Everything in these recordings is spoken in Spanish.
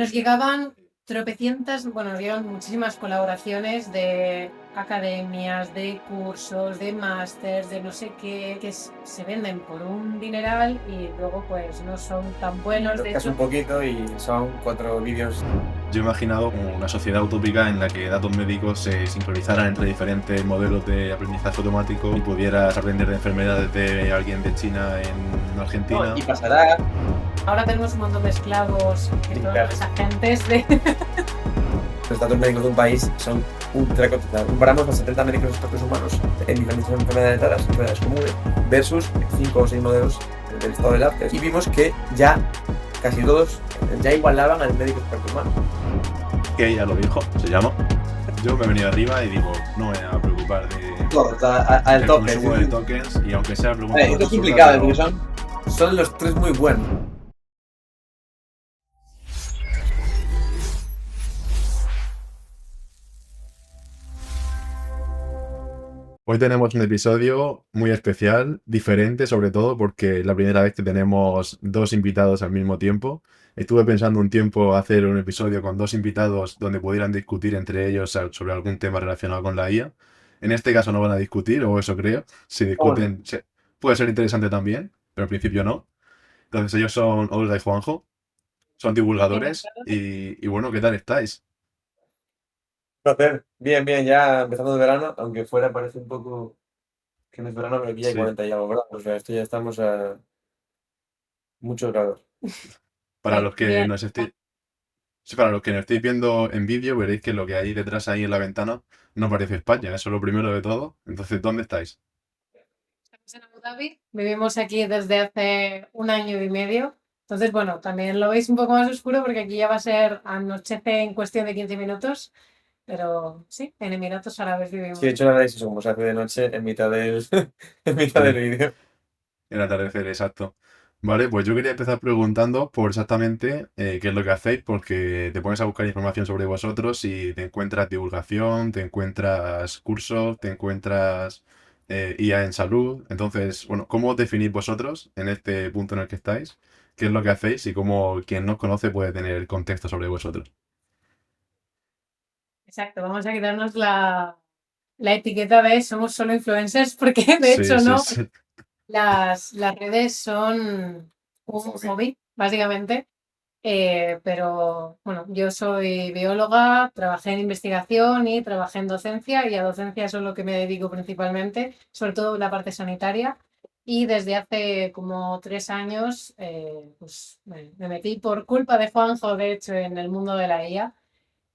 Nos llegaban tropecientas, bueno, nos llegaban muchísimas colaboraciones de academias, de cursos, de másters, de no sé qué, que se venden por un dineral y luego pues no son tan buenos. De Tocas hecho, un poquito y son 4 vídeos. Yo he imaginado como una sociedad utópica en la que datos médicos se sincronizaran entre diferentes modelos de aprendizaje automático y pudieras aprender de enfermedades de alguien de China en No, Argentina. y pasará. ahora tenemos un montón de esclavos que Sí, son claro. los agentes de... Los datos médicos de un país son ultra cotizados. Comparamos los 70 médicos expertos humanos en diferentes enfermedades raras, enfermedades comunes, versus 5 o 6 modelos del estado del arte. Y vimos que ya casi todos ya igualaban al médico experto humano. Que ella lo dijo, se llama. Yo me he venido arriba y digo, no me voy a preocupar Todos, al del tope. consumo de tokens y aunque sea preguntar Esto una es consulta, complicado, pero porque son los 3 muy buenos. hoy tenemos un episodio muy especial, diferente sobre todo porque es la primera vez que tenemos dos invitados al mismo tiempo. Estuve pensando un tiempo hacer un episodio con dos invitados donde pudieran discutir entre ellos sobre algún tema relacionado con la IA. En este caso no van a discutir, o eso creo. Si Bueno, discuten, puede ser interesante también, pero al principio no. Entonces ellos son Olga y Juanjo, son divulgadores y bueno, ¿qué tal estáis? placer. Bien, bien, ya empezando el verano, aunque fuera parece un poco que no es verano, pero aquí ya hay Sí. 40 y algo grados. O sea, esto ya estamos a muchos grados. Para Sí, los que bien. nos estéis Sí, para los que nos estéis viendo en vídeo, veréis que lo que hay detrás ahí en la ventana no parece España, eso es lo primero de todo. Entonces, ¿dónde estáis? Estamos en Abu Dhabi, vivimos aquí desde hace un año y medio. Entonces, bueno, también lo veis un poco más oscuro porque aquí ya va a ser anochece en cuestión de 15 minutos. Pero sí, en Emiratos Árabes Sí, de vivimos. hecho, la verdad es eso, como se hace de noche en mitad del, en mitad del Sí, vídeo. el atardecer, exacto. Vale, pues yo quería empezar preguntando por exactamente qué es lo que hacéis, porque te pones a buscar información sobre vosotros y te encuentras divulgación, te encuentras cursos, te encuentras IA en salud. Entonces, bueno, ¿cómo os definís vosotros en este punto en el que estáis? ¿Qué es lo que hacéis? Y cómo quien no os conoce puede tener contexto sobre vosotros. Exacto, vamos a quitarnos la etiqueta de somos solo influencers porque de Sí, hecho sí, no. sí. Las redes son un Hobby. hobby, básicamente. Pero bueno, yo soy bióloga, trabajé en investigación y trabajé en docencia y a docencia eso es lo que me dedico principalmente, sobre todo la parte sanitaria. Y desde hace como 3 años pues me metí por culpa de Juanjo, de hecho, en el mundo de la IA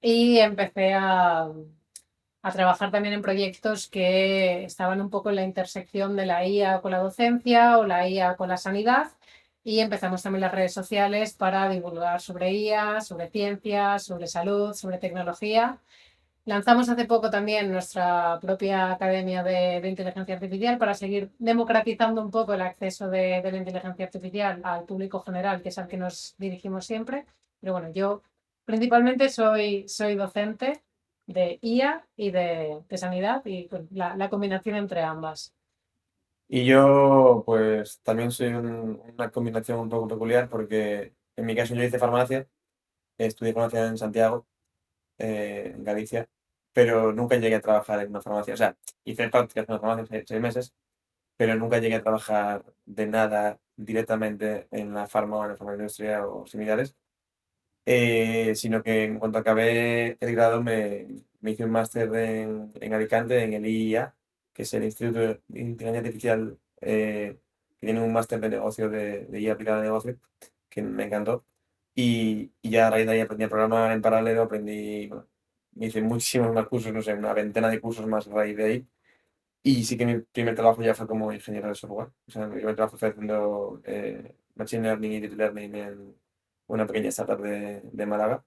y empecé a trabajar también en proyectos que estaban un poco en la intersección de la IA con la docencia o la IA con la sanidad. Y empezamos también las redes sociales para divulgar sobre IA, sobre ciencia, sobre salud, sobre tecnología. Lanzamos hace poco también nuestra propia academia de inteligencia artificial para seguir democratizando un poco el acceso de la inteligencia artificial al público general, que es al que nos dirigimos siempre. Pero bueno, yo principalmente soy docente de IA y de sanidad y pues, la combinación entre ambas. Y yo, pues, también soy una combinación un poco peculiar porque, en mi caso, yo hice farmacia, estudié farmacia en Santiago, en Galicia, pero nunca llegué a trabajar en una farmacia. O sea, hice prácticas en una farmacia 6 meses, pero nunca llegué a trabajar de nada directamente en la farma o en la farmaindustria o similares. Sino que en cuanto acabé el grado me hice un máster en Alicante, en el IIA, que es el Instituto de Inteligencia Artificial, que tiene un máster de negocio de IA aplicada a negocio, que me encantó. Y ya a raíz de ahí aprendí a programar en paralelo, aprendí, bueno, me hice muchísimos más cursos, no sé, una veintena de cursos más a raíz de ahí. Y sí que mi primer trabajo ya fue como ingeniero de software. O sea, mi primer trabajo fue haciendo Machine Learning y Deep Learning en una pequeña startup de Málaga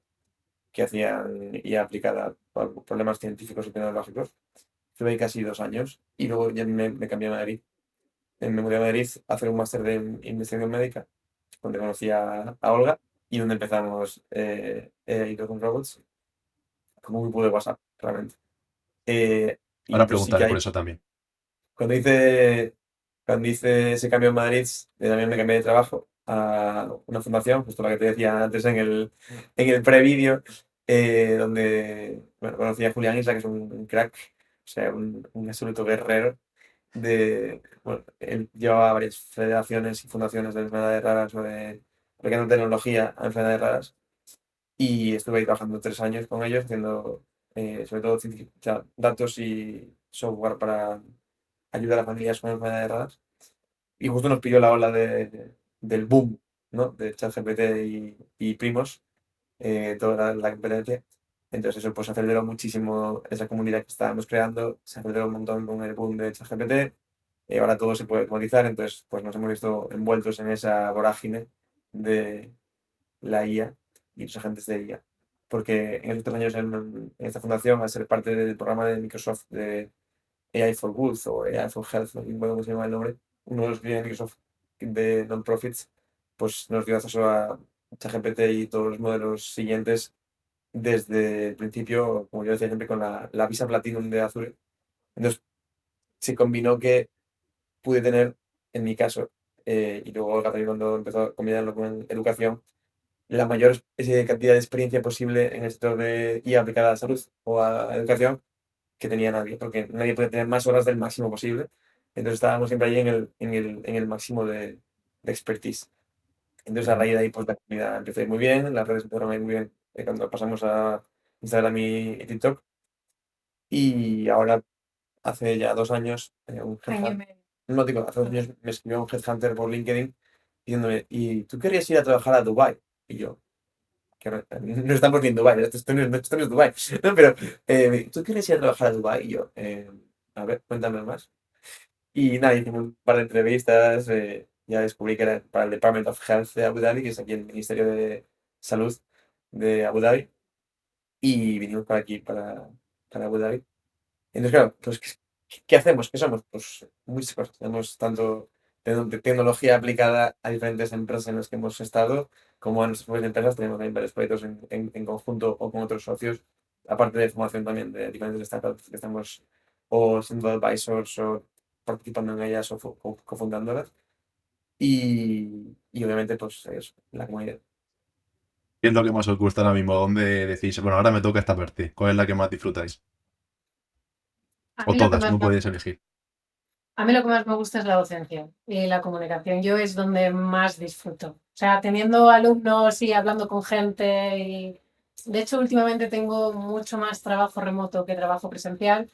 que hacían IA aplicada a problemas científicos y tecnológicos. Estuve ahí casi 2 años y luego ya me cambié a Madrid. Me mudé a Madrid a hacer un máster de investigación médica, donde conocí a Olga y donde empezamos Ido con Robots como un grupo de WhatsApp, realmente. Y Ahora entonces sí que preguntaré por hay, eso también. cuando hice ese cambio en Madrid, también me cambié de trabajo a una fundación, justo la que te decía antes en el prevídeo, donde bueno, conocí a Julián Isla, que es un crack, o sea, un absoluto guerrero. Bueno, él llevaba varias federaciones y fundaciones de enfermedades raras o de aplicando tecnología a enfermedades raras. Y estuve ahí trabajando 3 años con ellos, haciendo sobre todo o sea, datos y software para ayudar a familias con enfermedades raras. Y justo nos pilló la ola del boom, ¿no? De ChatGPT y primos, toda la competencia. Entonces eso pues aceleró muchísimo esa comunidad que estábamos creando, se aceleró un montón con el boom de ChatGPT. Ahora todo se puede automatizar, entonces pues nos hemos visto envueltos en esa vorágine de la IA y los agentes de IA. Porque en estos años en esta fundación, al ser parte del programa de Microsoft de AI for Good o AI for Health, no recuerdo cómo se llama el nombre, uno de los que tiene Microsoft de non-profits, pues nos dio acceso a ChatGPT y todos los modelos siguientes desde el principio, como yo decía siempre, con la visa Platinum de Azure. Entonces se combinó que pude tener, en mi caso, y luego Olga también cuando empezó a combinarlo con educación, la mayor cantidad de experiencia posible en el sector de IA aplicada a la salud o a educación que tenía nadie, porque nadie puede tener más horas del máximo posible. Entonces estábamos siempre ahí en el máximo de expertise. Entonces a raíz de ahí pues la comunidad empezó a ir muy bien, las redes empezaron a ir muy bien cuando pasamos a Instagram y TikTok. Y ahora hace ya 2 años un Año y headhunter, medio. no digo, hace 2 años me escribió un headhunter por LinkedIn diciéndome, ¿y tú querrías ir a trabajar a Dubai? Y yo, que no estamos ni en Dubái, esto no es Dubái, ¿no? Pero tú quieres ir a trabajar a Dubái y yo, a ver, cuéntame más. Y nada, hicimos un par de entrevistas, ya descubrí que era para el Department of Health de Abu Dhabi, que es aquí el Ministerio de Salud de Abu Dhabi, y vinimos para aquí, para Abu Dhabi. Entonces, claro, pues, ¿qué hacemos? ¿Qué somos? Pues muchas cosas. Tenemos tanto de tecnología aplicada a diferentes empresas en las que hemos estado, como a nuestras propias empresas. Tenemos también varios proyectos en conjunto o con otros socios, aparte de formación también de diferentes startups que estamos o siendo advisors o participando en ellas o cofundándolas. Y obviamente, pues eso, la comunidad. ¿Qué es lo que más os gusta ahora mismo? ¿Dónde decís, bueno, ahora me toca esta parte? ¿Cuál es la que más disfrutáis? A O mí lo que todas, más no me podéis elegir. A mí lo que más me gusta es la docencia y la comunicación. Yo es donde más disfruto. O sea, teniendo alumnos y hablando con gente. De hecho, últimamente tengo mucho más trabajo remoto que trabajo presencial.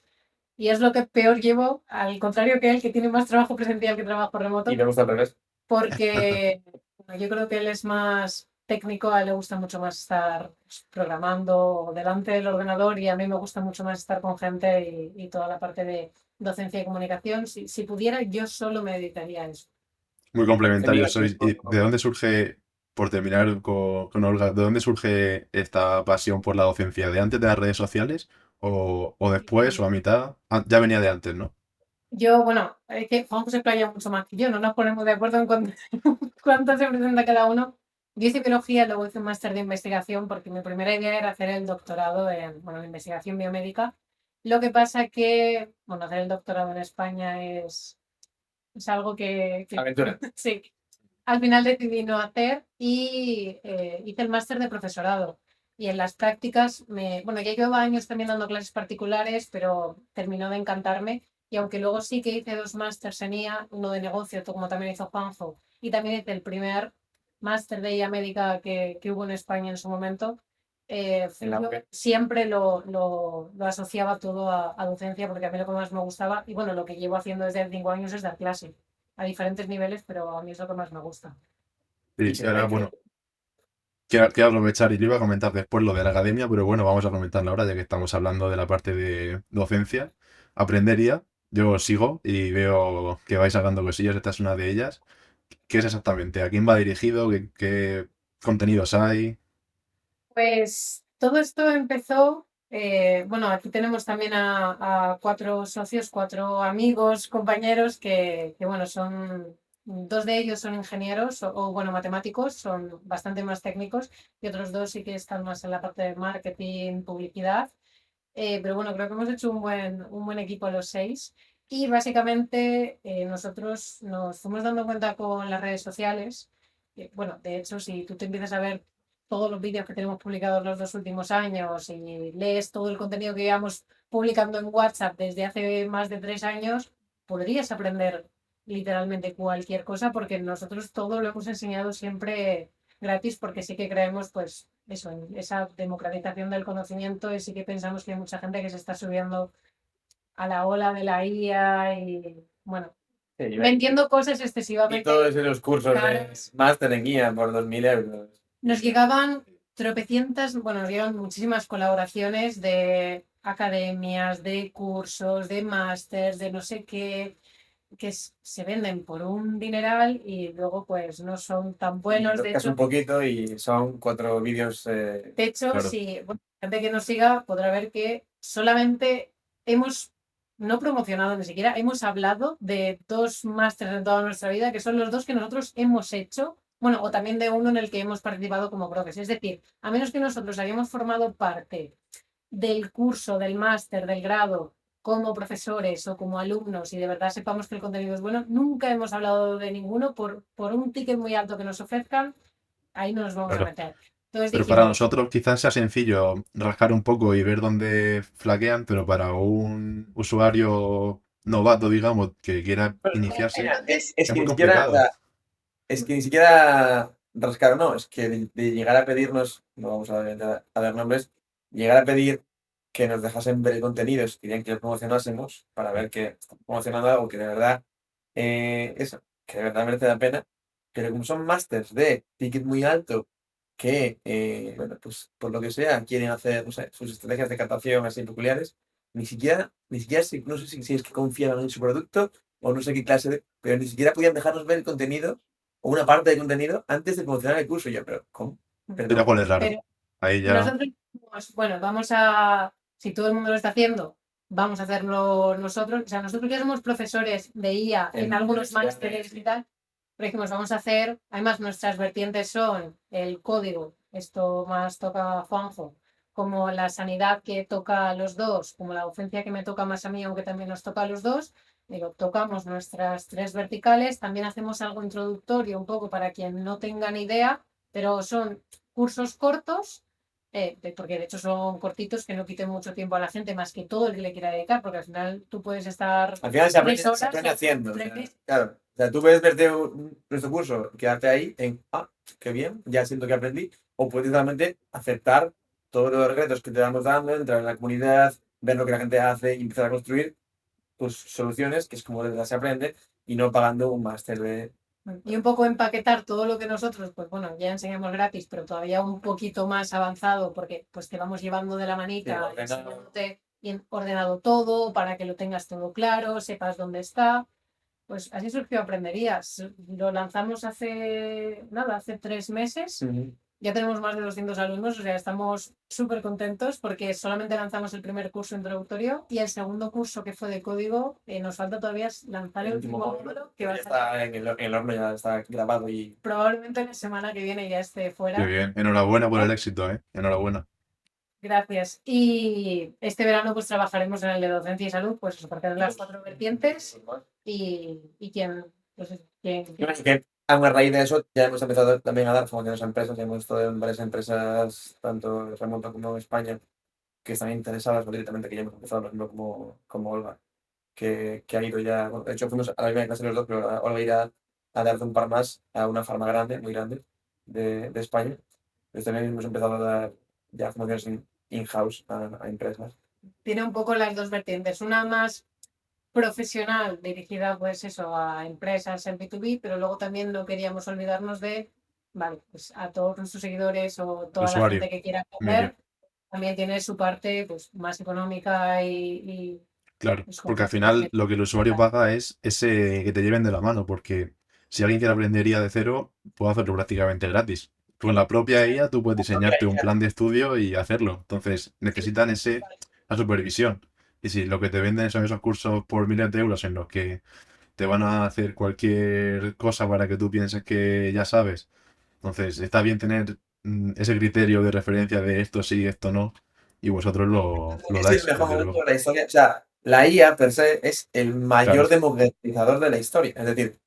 Y es lo que peor llevo, al contrario que él, que tiene más trabajo presencial que trabajo Y remoto, me gusta al revés. porque bueno, yo creo que él es más técnico, a él le gusta mucho más estar pues, programando delante del ordenador y a mí me gusta mucho más estar con gente y toda la parte de docencia y comunicación. Si pudiera, yo solo me dedicaría a eso. Muy En mi complementarios caso, sois. ¿Y de dónde surge, por terminar con Olga, de dónde surge esta pasión por la docencia? ¿De antes de las redes sociales? ¿O después o a mitad? Ah, ya venía de antes, ¿no? Yo, bueno, es que Juanjo se playa mucho más que yo, no nos ponemos de acuerdo en cuánto se presenta cada uno. Yo hice biología, luego hice un máster de investigación porque mi primera idea era hacer el doctorado en, bueno, en investigación biomédica. Lo que pasa que, bueno, hacer el doctorado en España es algo que aventura. sí, al final decidí no hacer y hice el máster de profesorado. Y en las prácticas, bueno, ya llevaba años también dando clases particulares, pero terminó de encantarme. Y aunque luego sí que hice 2 másters en IA, uno de negocio, como también hizo Juanjo, y también hice el primer máster de IA médica que hubo en España en su momento, En la yo UP. siempre lo asociaba todo a docencia porque a mí lo que más me gustaba, y bueno, lo que llevo haciendo desde hace 5 años es dar clase a diferentes niveles, pero a mí es lo que más me gusta. Y Sí, y se me da ahora, increíble. bueno, quiero aprovechar y le iba a comentar después lo de la academia, pero bueno, vamos a comentarlo ahora, ya que estamos hablando de la parte de docencia. Aprendería, yo sigo y veo que vais sacando cosillas, esta es una de ellas. ¿Qué es exactamente? ¿A quién va dirigido? ¿Qué contenidos hay? Pues todo esto empezó, bueno, aquí tenemos también a 4 socios, 4 amigos, compañeros bueno, son, 2 de ellos son ingenieros bueno, matemáticos, son bastante más técnicos y otros 2 sí que están más en la parte de marketing, publicidad. Pero bueno, creo que hemos hecho un buen equipo los 6 y básicamente nosotros nos fuimos dando cuenta con las redes sociales Bueno, de hecho, si tú te empiezas a ver todos los vídeos que tenemos publicados los 2 últimos años y lees todo el contenido que llevamos publicando en WhatsApp desde hace más de 3 años, podrías aprender literalmente cualquier cosa porque nosotros todo lo hemos enseñado siempre gratis porque sí que creemos, pues, eso, en esa democratización del conocimiento y sí que pensamos que hay mucha gente que se está subiendo a la ola de la IA y, bueno, Sí, vendiendo cosas y excesivamente todos esos cursos de caras. máster en guía por 2.000 euros. Nos llegaban tropecientas, bueno, nos llegaban muchísimas colaboraciones de academias, de cursos, de másters, de no sé qué, que se venden por un dineral y luego pues no son tan Y buenos. De tocas un hecho, poquito y son 4 vídeos. Claro. si bueno, gente que nos siga podrá ver que solamente hemos no promocionado ni siquiera, hemos hablado de 2 másteres en toda nuestra vida, que son los 2 que nosotros hemos hecho, bueno, o también de uno en el que hemos participado como profes. Es decir, a menos que nosotros hayamos formado parte del curso, del máster, del grado, como profesores o como alumnos y de verdad sepamos que el contenido es bueno, nunca hemos hablado de ninguno por un ticket muy alto que nos ofrezcan, ahí no nos vamos a Claro. meter. Entonces Pero para dijimos, nosotros quizás sea sencillo rascar un poco y ver dónde flaquean, pero para un usuario novato, digamos, que quiera iniciarse, Mira, es es que muy ni siquiera, o complicado. sea, es que ni siquiera rascar, no, es que de llegar a pedirnos, no vamos a dar nombres, llegar a pedir que nos dejasen ver contenidos, querían que lo promocionásemos para ver que estamos promocionando algo que de verdad, eso, que de verdad merece la pena, pero como son másters de ticket muy alto, que, bueno, pues por lo que sea, quieren hacer, no sé, sus estrategias de captación así peculiares, ni siquiera no sé si es que confiaban en su producto o no sé qué clase de, pero ni siquiera podían dejarnos ver el contenido o una parte del contenido antes de promocionar el curso. Y yo, pero, ¿cómo? Mira Perdón. cuál es raro. pero Ahí ya, nosotros dijimos, bueno, si todo el mundo lo está haciendo, vamos a hacerlo nosotros. O sea, nosotros ya somos profesores de IA en algunos másteres y tal, pero dijimos, vamos a hacer, además nuestras vertientes son el código, esto más toca a Juanjo, como la sanidad que toca a los dos, como la docencia que me toca más a mí, aunque también nos toca a los dos. Digo, tocamos nuestras 3 verticales, también hacemos algo introductorio un poco para quien no tenga ni idea, pero son cursos cortos, porque de hecho son cortitos que no quiten mucho tiempo a la gente más que todo el que le quiera dedicar, porque al final tú puedes estar Al final 3 horas haciendo. O sea, tres- claro. O sea, tú puedes verte nuestro curso, quedarte ahí qué bien, ya siento que aprendí. O puedes realmente aceptar todos los retos que te vamos dando, entrar en la comunidad, ver lo que la gente hace y empezar a construir tus soluciones, que es como de verdad se aprende, y no pagando un máster de. y un poco empaquetar todo lo que nosotros, pues bueno, ya enseñamos gratis, pero todavía un poquito más avanzado, porque pues te vamos llevando de la Sí, manita, ordenado. enseñándote y ordenado todo para que lo tengas todo claro, sepas dónde está. Pues así surgió Aprenderías. Lo lanzamos hace 3 meses. Ujú. Ya tenemos más de 200 alumnos, o sea, estamos súper contentos porque solamente lanzamos el primer curso introductorio y el segundo curso que fue de código, nos falta todavía lanzar el último módulo que que va a ya salir está en el horno, ya está grabado y. probablemente la semana que viene ya esté qué fuera. bien. Enhorabuena por el éxito, ¿eh? Enhorabuena. Gracias. Y este verano pues trabajaremos en el de docencia y salud, pues eso, porque las 4 vertientes y pues, Que a raíz de eso ya hemos empezado también a dar formaciones a empresas, ya hemos estado en varias empresas, tanto remoto como en España, que están interesadas o directamente que ya hemos empezado, por ejemplo, como Olga, que ha ido ya, bueno, de hecho fuimos a la misma clase los dos, pero Olga irá a darte un par más a una farma grande, muy grande, de España. Entonces también hemos empezado a dar ya formaciones in-house a empresas. tiene un poco las 2 vertientes, una más profesional dirigida pues eso a empresas en B2B, pero luego también no queríamos olvidarnos de, vale, pues a todos nuestros seguidores o El toda la usuario. gente que quiera Muy bien. aprender, también tiene su parte pues más económica Claro, pues, porque al como final lo que el usuario paga es ese que te lleven de la mano, porque si alguien quiere aprender IA de cero, puede hacerlo prácticamente gratis. Tú en la propia IA tú puedes diseñarte un plan de estudio y hacerlo. Entonces necesitan la supervisión. Y si lo que te venden son esos cursos por miles de euros en los que te van a hacer cualquier cosa para que tú pienses que ya sabes, entonces está bien tener ese criterio de referencia de esto sí, esto no, y vosotros lo Es el dais, mejor desde momento luego. de la historia. O sea, la IA per se es el Claro, mayor democratizador de la historia. Es decir,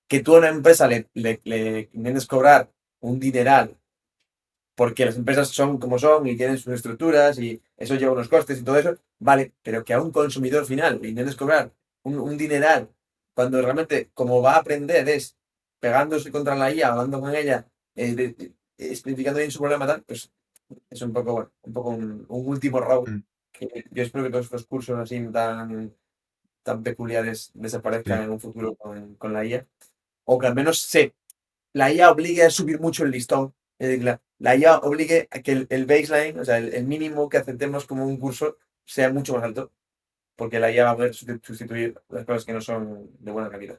que tú a una empresa le intentes cobrar un dineral porque las empresas son como son y tienen sus estructuras y eso lleva unos costes y todo eso, vale, pero que a un consumidor final le intentes cobrar un dineral cuando realmente como va a aprender es pegándose contra la IA, hablando con ella, explicando bien su problema tal, pues es un poco, bueno, un poco un último round Mm, que yo espero que todos estos cursos así tan peculiares desaparezcan sí. en un futuro con la IA. O que al menos la IA obligue a subir mucho el listón. Es decir, la IA obligue a que el baseline, o sea, el mínimo que aceptemos como un curso sea mucho más alto, porque la IA va a poder sustituir las cosas que no son de buena calidad.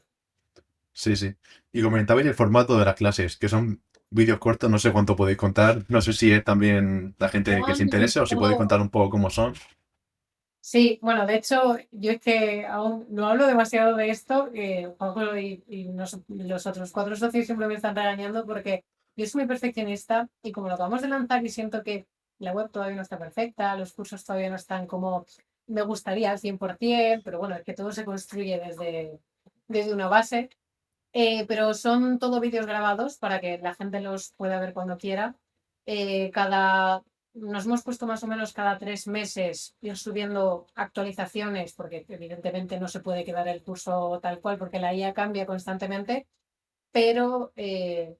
Sí, sí. Y comentabais el formato de las clases, que son vídeos cortos, no sé cuánto podéis contar, no sé si es también la gente que se Son interese o si podéis todo- contar un poco cómo son. Sí, bueno, de hecho, yo es que aún no hablo demasiado de esto, Juanjo y los otros 4 socios siempre me están regañando porque yo soy muy perfeccionista y como lo acabamos de lanzar y siento que la web todavía no está perfecta, los cursos todavía no están como me gustaría al 100%, pero bueno, es que todo se construye desde una base. Pero son todo vídeos grabados para que la gente los pueda ver cuando quiera. Nos hemos puesto más o menos cada 3 meses ir subiendo actualizaciones, porque evidentemente no se puede quedar el curso tal cual, porque la IA cambia constantemente. Pero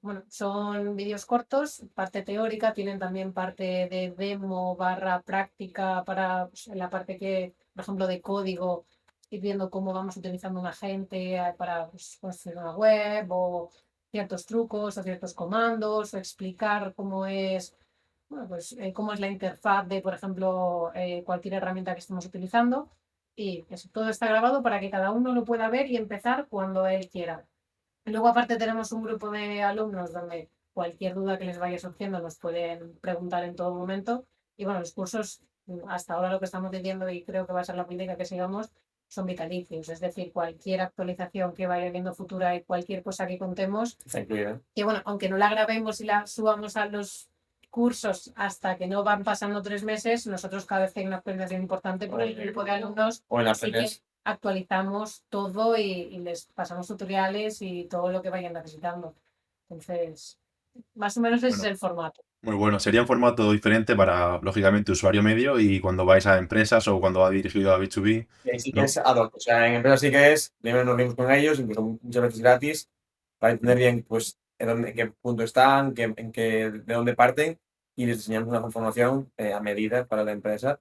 bueno, son vídeos cortos, parte teórica, tienen también parte de demo barra práctica para pues, en la parte que, por ejemplo, de código, ir viendo cómo vamos utilizando un agente para pues, construir una web o ciertos trucos o ciertos comandos o explicar cómo es, bueno, pues, cómo es la interfaz de, por ejemplo, cualquier herramienta que estemos utilizando. Y eso, todo está grabado para que cada uno lo pueda ver y empezar cuando él quiera. Luego, aparte, tenemos un grupo de alumnos donde cualquier duda que les vaya surgiendo nos pueden preguntar en todo momento. Y bueno, los cursos, hasta ahora lo que estamos diciendo, y creo que va a ser la política que sigamos, son vitalicios. Es decir, cualquier actualización que vaya viendo futura y cualquier cosa que contemos, Está incluida. que bueno, aunque no la grabemos y la subamos a los cursos hasta que no van pasando 3 meses, nosotros cada vez que hay una actualización importante por el grupo de alumnos, O en las sí que redes. actualizamos todo y les pasamos tutoriales y todo lo que vayan necesitando. Entonces, más o menos ese es Bueno, el formato. muy bueno. Sería un formato diferente para, lógicamente, usuario medio y cuando vais a empresas o cuando va dirigido a B2B, Y ahí sí que ¿no? es ad hoc. O sea, en empresas sí que es, primero nos reunimos con ellos, incluso muchas veces gratis, para entender bien pues en qué punto están, de dónde parten, y les diseñamos una formación a medida para la empresa,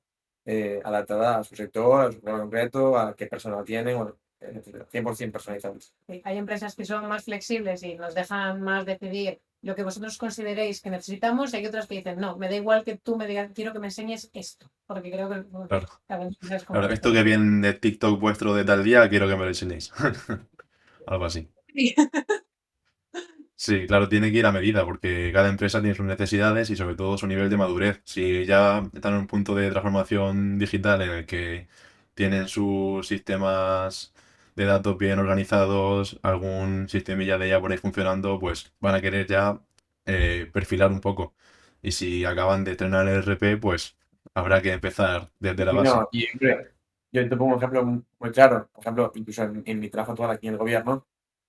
adaptada a su sector, a su problema concreto, a qué persona tienen, bueno, etcétera. 100% personalizados. Sí, hay empresas que son más flexibles y nos dejan más decidir lo que vosotros consideréis que necesitamos y hay otras que dicen, no, me da igual que tú me digas, quiero que me enseñes esto, porque creo que bueno, Claro. cada empresa es como Claro, esto esto. que viene de TikTok vuestro de tal día, quiero que me lo enseñéis. Algo así. Sí, claro, tiene que ir a medida porque cada empresa tiene sus necesidades y sobre todo su nivel de madurez. Si ya están en un punto de transformación digital en el que tienen sus sistemas de datos bien organizados, algún sistemilla de ya por ahí funcionando, pues van a querer ya perfilar un poco. Y si acaban de estrenar el RP, pues habrá que empezar desde la Y base. no, y hombre, yo te pongo un ejemplo muy claro. Por ejemplo, incluso en mi trabajo actual aquí en el gobierno,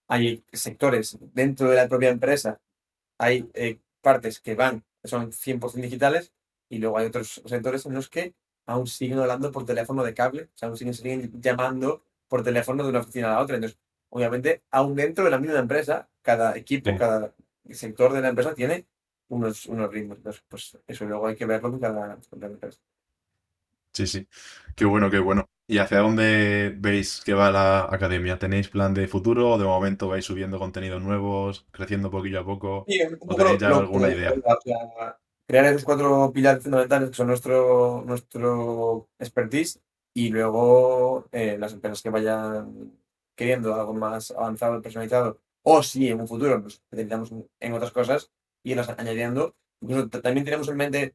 hay sectores dentro de la propia empresa, hay partes que son 100% digitales, y luego hay otros sectores en los que aún siguen hablando por teléfono de cable, o sea, aún siguen llamando por teléfono de una oficina a la otra. Entonces, obviamente, aún dentro de la misma empresa, cada equipo, Sí, cada sector de la empresa tiene unos ritmos. Entonces, pues eso luego hay que verlo con cada empresa. sí, sí. Qué bueno, qué bueno. ¿Y hacia dónde veis que va la academia? ¿Tenéis plan de futuro o de momento vais subiendo contenidos nuevos, creciendo poquillo a poco? Sí, un ¿O poco tenéis ya lo alguna de idea? o sea, crear esos 4 pilares fundamentales que son nuestro expertise, y luego las empresas que vayan queriendo algo más avanzado, personalizado, o si en un futuro nos especializamos en otras cosas, y las añadiendo. Incluso también tenemos en mente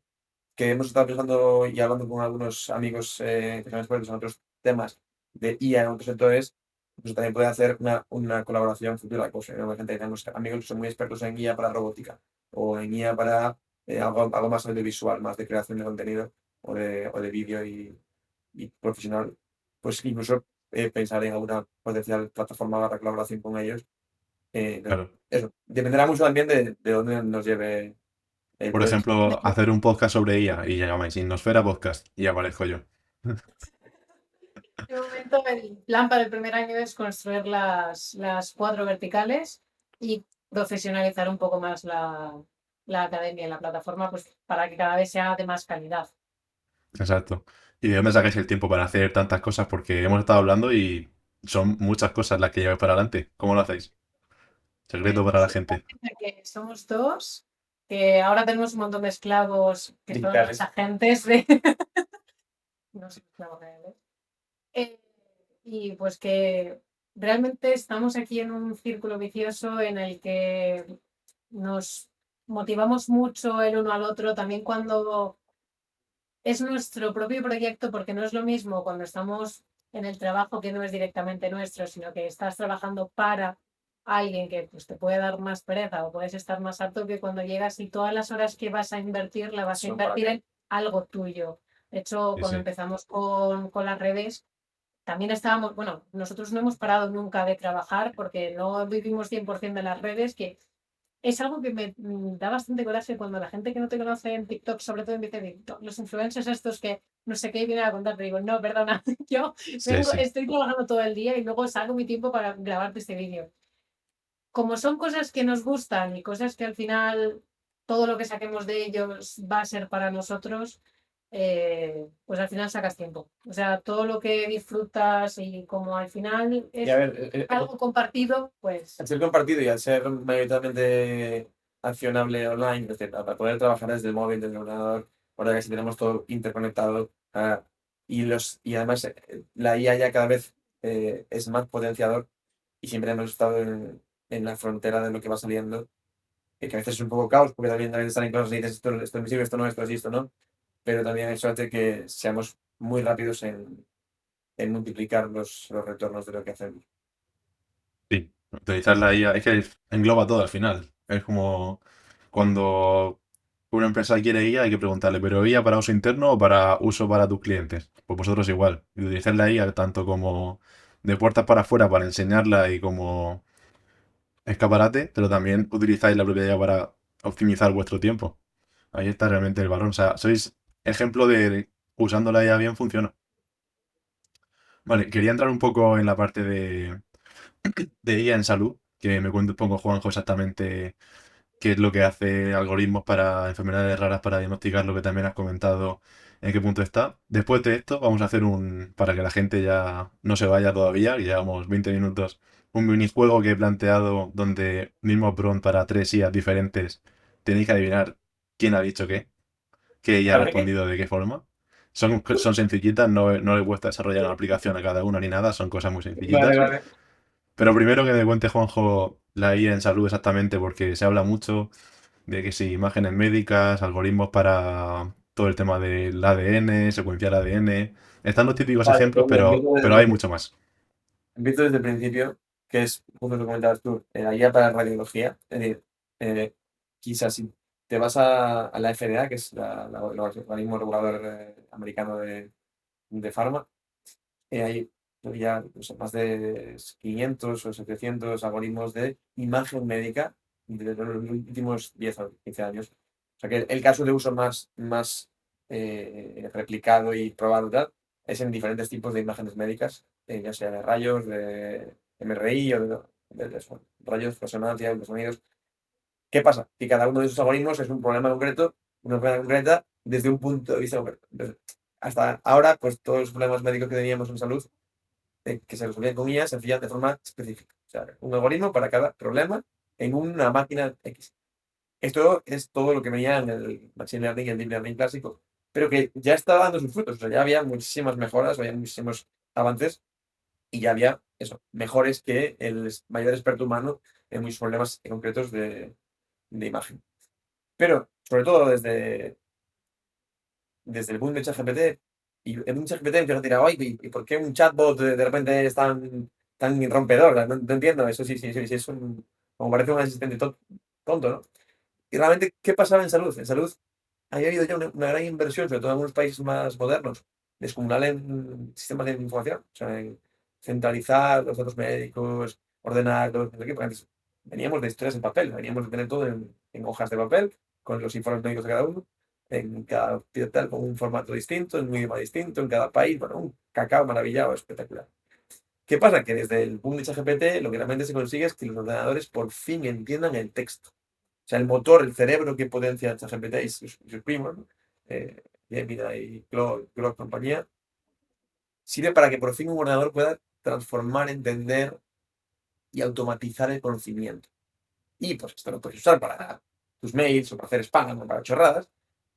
que hemos estado pensando y hablando con algunos amigos que son expertos en otros temas de IA en otros sectores, pues también puede hacer una colaboración futura. Pues, por ejemplo, tenemos amigos que son muy expertos en IA para robótica o en IA para algo más audiovisual, más de creación de contenido o de vídeo y profesional. Pues incluso pensar en alguna potencial plataforma para colaboración con ellos Claro. Eso, dependerá mucho también de dónde nos lleve el Por proyecto. ejemplo, hacer un podcast sobre IA y llamáis Innosfera Podcast y aparezco yo. De momento, el plan para el primer año es construir las 4 verticales y profesionalizar un poco más la academia y la plataforma, pues para que cada vez sea de más calidad. Exacto. ¿Y de dónde sacáis el tiempo para hacer tantas cosas? Porque hemos estado hablando y son muchas cosas las que lleváis para adelante. ¿Cómo lo hacéis? Secreto para la gente. Que somos dos, que ahora tenemos un montón de esclavos que son los Digitales. agentes de... no son esclavos reales. Y pues que realmente estamos aquí en un círculo vicioso en el que nos motivamos mucho el uno al otro, también cuando es nuestro propio proyecto, porque no es lo mismo cuando estamos en el trabajo que no es directamente nuestro, sino que estás trabajando para alguien que pues, te puede dar más pereza o puedes estar más harto que cuando llegas y todas las horas que vas a invertir las vas a Son para invertir ti. en algo tuyo. De hecho, Sí, cuando sí. empezamos con las redes, también estábamos, bueno, nosotros no hemos parado nunca de trabajar porque no vivimos 100% de las redes, que es algo que me da bastante coraje cuando la gente que no te conoce en TikTok, sobre todo en TikTok, los influencers estos que no sé qué vienen a contar, te digo, no, perdona, yo Sí, sí. estoy trabajando todo el día y luego saco mi tiempo para grabarte este vídeo. Como son cosas que nos gustan y cosas que al final todo lo que saquemos de ellos va a ser para nosotros, pues al final sacas tiempo. O sea, todo lo que disfrutas y como al final Y a es ver, algo compartido, pues al ser compartido y al ser mayoritariamente accionable online, es decir, para poder trabajar desde el móvil, desde el ordenador, ahora que sí tenemos todo interconectado, y además la IA ya cada vez es más potenciador y siempre hemos estado en la frontera de lo que va saliendo, que a veces es un poco caos, porque también a veces salen cosas y dices esto me sirve, esto no, esto sí, esto no, pero también eso hace que seamos muy rápidos en multiplicar los retornos de lo que hacemos. Sí. Utilizar la IA es que engloba todo al final. Es como cuando una empresa quiere IA, hay que preguntarle, ¿pero IA para uso interno o para uso para tus clientes? Pues vosotros igual. Y utilizar la IA tanto como de puertas para afuera para enseñarla y como escaparate, pero también utilizáis la propia IA para optimizar vuestro tiempo. Ahí está realmente el valor. O sea, sois ejemplo de usando la IA bien funciona. Vale, quería entrar un poco en la parte de IA en salud, que me cuente un poco Juanjo exactamente qué es lo que hace algoritmos para enfermedades raras para diagnosticar, lo que también has comentado, en qué punto está. Después de esto, vamos a hacer para que la gente ya no se vaya todavía, que llevamos 20 minutos, un minijuego que he planteado donde mismo prompt para 3 IAs diferentes, tenéis que adivinar quién ha dicho qué IA ha Vale, respondido de qué forma. Son sencillitas, no le cuesta desarrollar una aplicación a cada una ni nada, son cosas muy vale, sencillitas. vale. Pero primero que me cuente Juanjo la IA en salud exactamente, porque se habla mucho de que sí, imágenes médicas, algoritmos para todo el tema del ADN, secuenciar ADN. Están los típicos Vale, ejemplos, pues mira, pero hay mucho más. empiezo desde el principio, que es justo lo que comentabas tú, la guía para radiología. Es decir, eh, quizás si te vas a la FDA, que es el organismo regulador americano de farma, hay ya no sé, más de 500 o 700 algoritmos de imagen médica de los últimos 10 o 15 años. O sea que el caso de uso más replicado y probado y tal, es en diferentes tipos de imágenes médicas, ya sea de rayos, de MRI o de eso, rayos, resonancia, ultrasonidos. ¿Qué pasa? Que cada uno de esos algoritmos es un problema concreto, una enfermedad concreta, desde un punto de vista concreto. Entonces, hasta ahora, pues todos los problemas médicos que teníamos en salud que se resolvían con IA se hacían de forma específica. O sea, un algoritmo para cada problema en una máquina X. Esto es todo lo que venía en el Machine Learning y el Deep Learning clásico, pero que ya estaba dando sus frutos. O sea, ya había muchísimas mejoras, había muchísimos avances y ya había eso, mejores que el mayor experto humano en muchos problemas concretos de imagen. Pero, sobre todo desde el boom de ChatGPT, y en un ChatGPT empieza a tirar, ay, ¿y por qué un chatbot de repente es tan rompedor? No entiendo, eso sí, es como parece un asistente tonto, ¿no? Y realmente, ¿qué pasaba en salud? En salud había habido ya una gran inversión, sobre todo en algunos países más modernos, descomunal en sistemas de información, o sea, en centralizar los datos médicos, ordenarlos, no sé qué, porque antes veníamos de historias en papel, veníamos de tener todo en hojas de papel, con los informes médicos de cada uno, en cada hospital con un formato distinto, en un idioma distinto, en cada país, bueno, un cacao maravillado, espectacular. ¿Qué pasa? Que desde el boom de ChatGPT lo que realmente se consigue es que los ordenadores por fin entiendan el texto. O sea, el motor, el cerebro que potencia ChatGPT y sus primos, ¿no? Gemini y Grok compañía, sirve para que por fin un ordenador pueda transformar, entender y automatizar el conocimiento. Y pues esto lo puedes usar para tus mails o para hacer spam o para chorradas,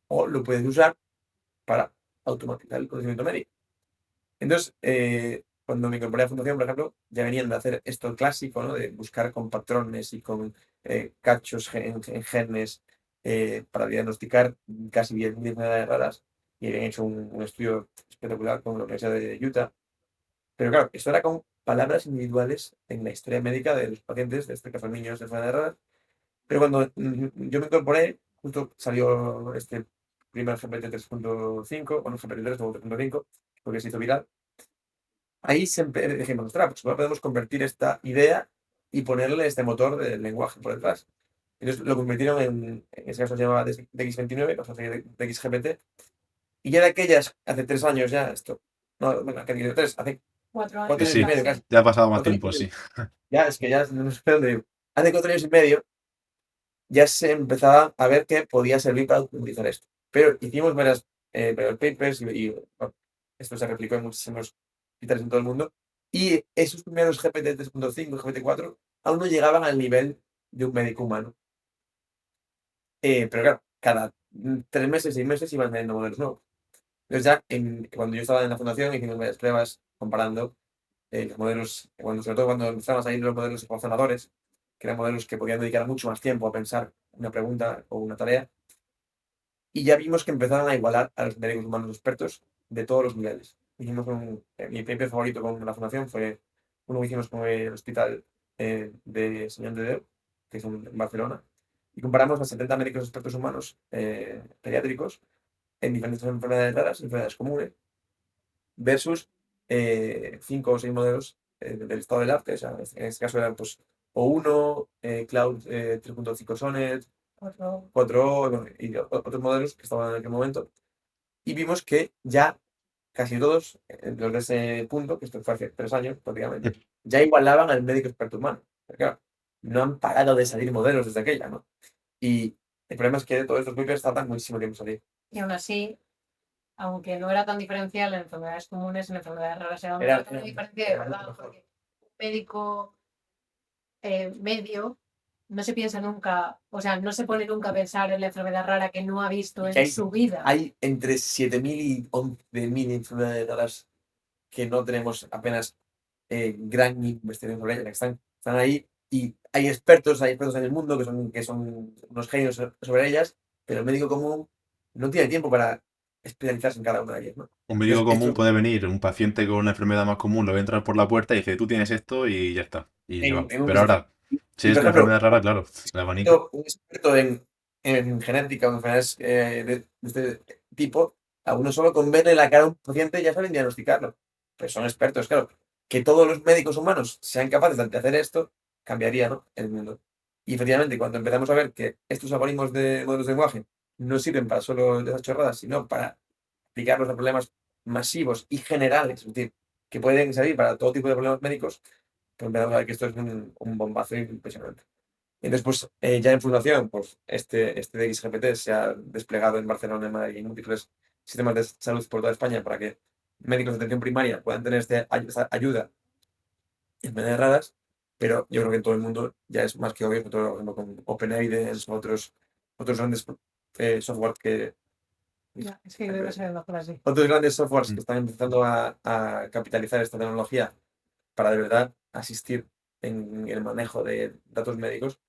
o lo puedes usar para automatizar el conocimiento médico. Entonces, cuando me incorporé a Fundación, por ejemplo, ya venían de hacer esto clásico, ¿no? De buscar con patrones y con cachos en genes para diagnosticar casi 10.000 enfermedades raras. Y habían hecho un estudio espectacular con la Universidad de Utah. Pero claro, esto era con palabras individuales en la historia médica de los pacientes, de este caso niños de enfermedades raras. Pero cuando yo me incorporé, justo salió este primer GPT 3.5, bueno, GPT 3.5, porque se hizo viral. Ahí siempre dijimos, ostras, pues ahora podemos convertir esta idea y ponerle este motor del lenguaje por detrás. Entonces lo convirtieron en ese caso se llamaba DX29, o sea, DXGPT, y ya de aquellas, hace 3 años ya, esto, no, bueno, que 3, hace 4 años 4 años y Sí, medio casi. casi, ya ha pasado más 4 años y tiempo, medio, sí. ya es que ya no sé dónde vivo. Hace 4 años y medio ya se empezaba a ver que podía servir para utilizar esto. Pero hicimos varios papers y, bueno, esto se replicó en muchísimos hospitales en todo el mundo. Y esos primeros GPT 3.5, GPT 4 aún no llegaban al nivel de un médico humano. Pero claro, cada 3 meses, 6 meses iban saliendo modelos nuevos. Entonces ya cuando yo estaba en la fundación hicimos varias pruebas comparando los modelos, sobre todo cuando empezaban a salir los modelos razonadores, que eran modelos que podían dedicar mucho más tiempo a pensar una pregunta o una tarea, y ya vimos que empezaban a igualar a los médicos humanos expertos de todos los niveles. Mi paper favorito con la fundación fue uno que hicimos con el hospital de Señor de Déu, que es en Barcelona, y comparamos a 70 médicos expertos humanos pediátricos en diferentes enfermedades raras, enfermedades comunes, versus 5 o 6 modelos del estado del arte. O sea, en este caso eran pues, O1, Cloud 3.5 Sonnet, 4O bueno, y otros modelos que estaban en aquel momento. Y vimos que ya casi todos, los de ese punto, que esto fue hace 3 años prácticamente, ya igualaban al médico experto humano. Pero claro, no han parado de salir modelos desde aquella, ¿no? Y el problema es que todos estos papers tardan muchísimo tiempo en salir. Y aún así, aunque no era tan diferencial en enfermedades comunes, en enfermedades raras era Era, una era, diferencia de era verdad, mejor. porque un médico medio no se piensa nunca, o sea, no se pone nunca a pensar en la enfermedad rara que no ha visto Y que en su vida. hay entre 7.000 y 11.000 enfermedades raras que no tenemos apenas gran investigación sobre ellas, que están ahí y hay expertos en el mundo que son unos genios sobre ellas, pero el médico común no tiene tiempo para especializarse en cada una de ellas, ¿no? Un médico Entonces, común esto puede venir, un paciente con una enfermedad más común lo ve entrar por la puerta y dice, tú tienes esto y ya está. Y se va. en un Pero vistazo. ahora, si Y, es por una ejemplo, enfermedad rara, claro, el abanico. un experto en genética o enfermedades de este tipo, a uno solo con verle la cara a un paciente ya saben diagnosticarlo. Pues son expertos, claro. Que todos los médicos humanos sean capaces de hacer esto, cambiaría, ¿no? El mundo. Y efectivamente, cuando empezamos a ver que estos algoritmos de modelos de lenguaje no sirven para solo esas chorradas, sino para aplicarlos a problemas masivos y generales, es decir, que pueden servir para todo tipo de problemas médicos, pues empezamos a ver que esto es un bombazo impresionante. Y después, ya en fundación, pues este DXGPT se ha desplegado en Barcelona, en Madrid, y en múltiples sistemas de salud por toda España para que médicos de atención primaria puedan tener esta ayuda en enfermedades raras, pero yo creo que en todo el mundo ya es más que obvio, sobre todo por ejemplo, con OpenEvidence o otros grandes software Ya, es que creo que se mejor así. otros grandes softwares que Mm. están empezando a capitalizar esta tecnología para de verdad asistir en el manejo de datos médicos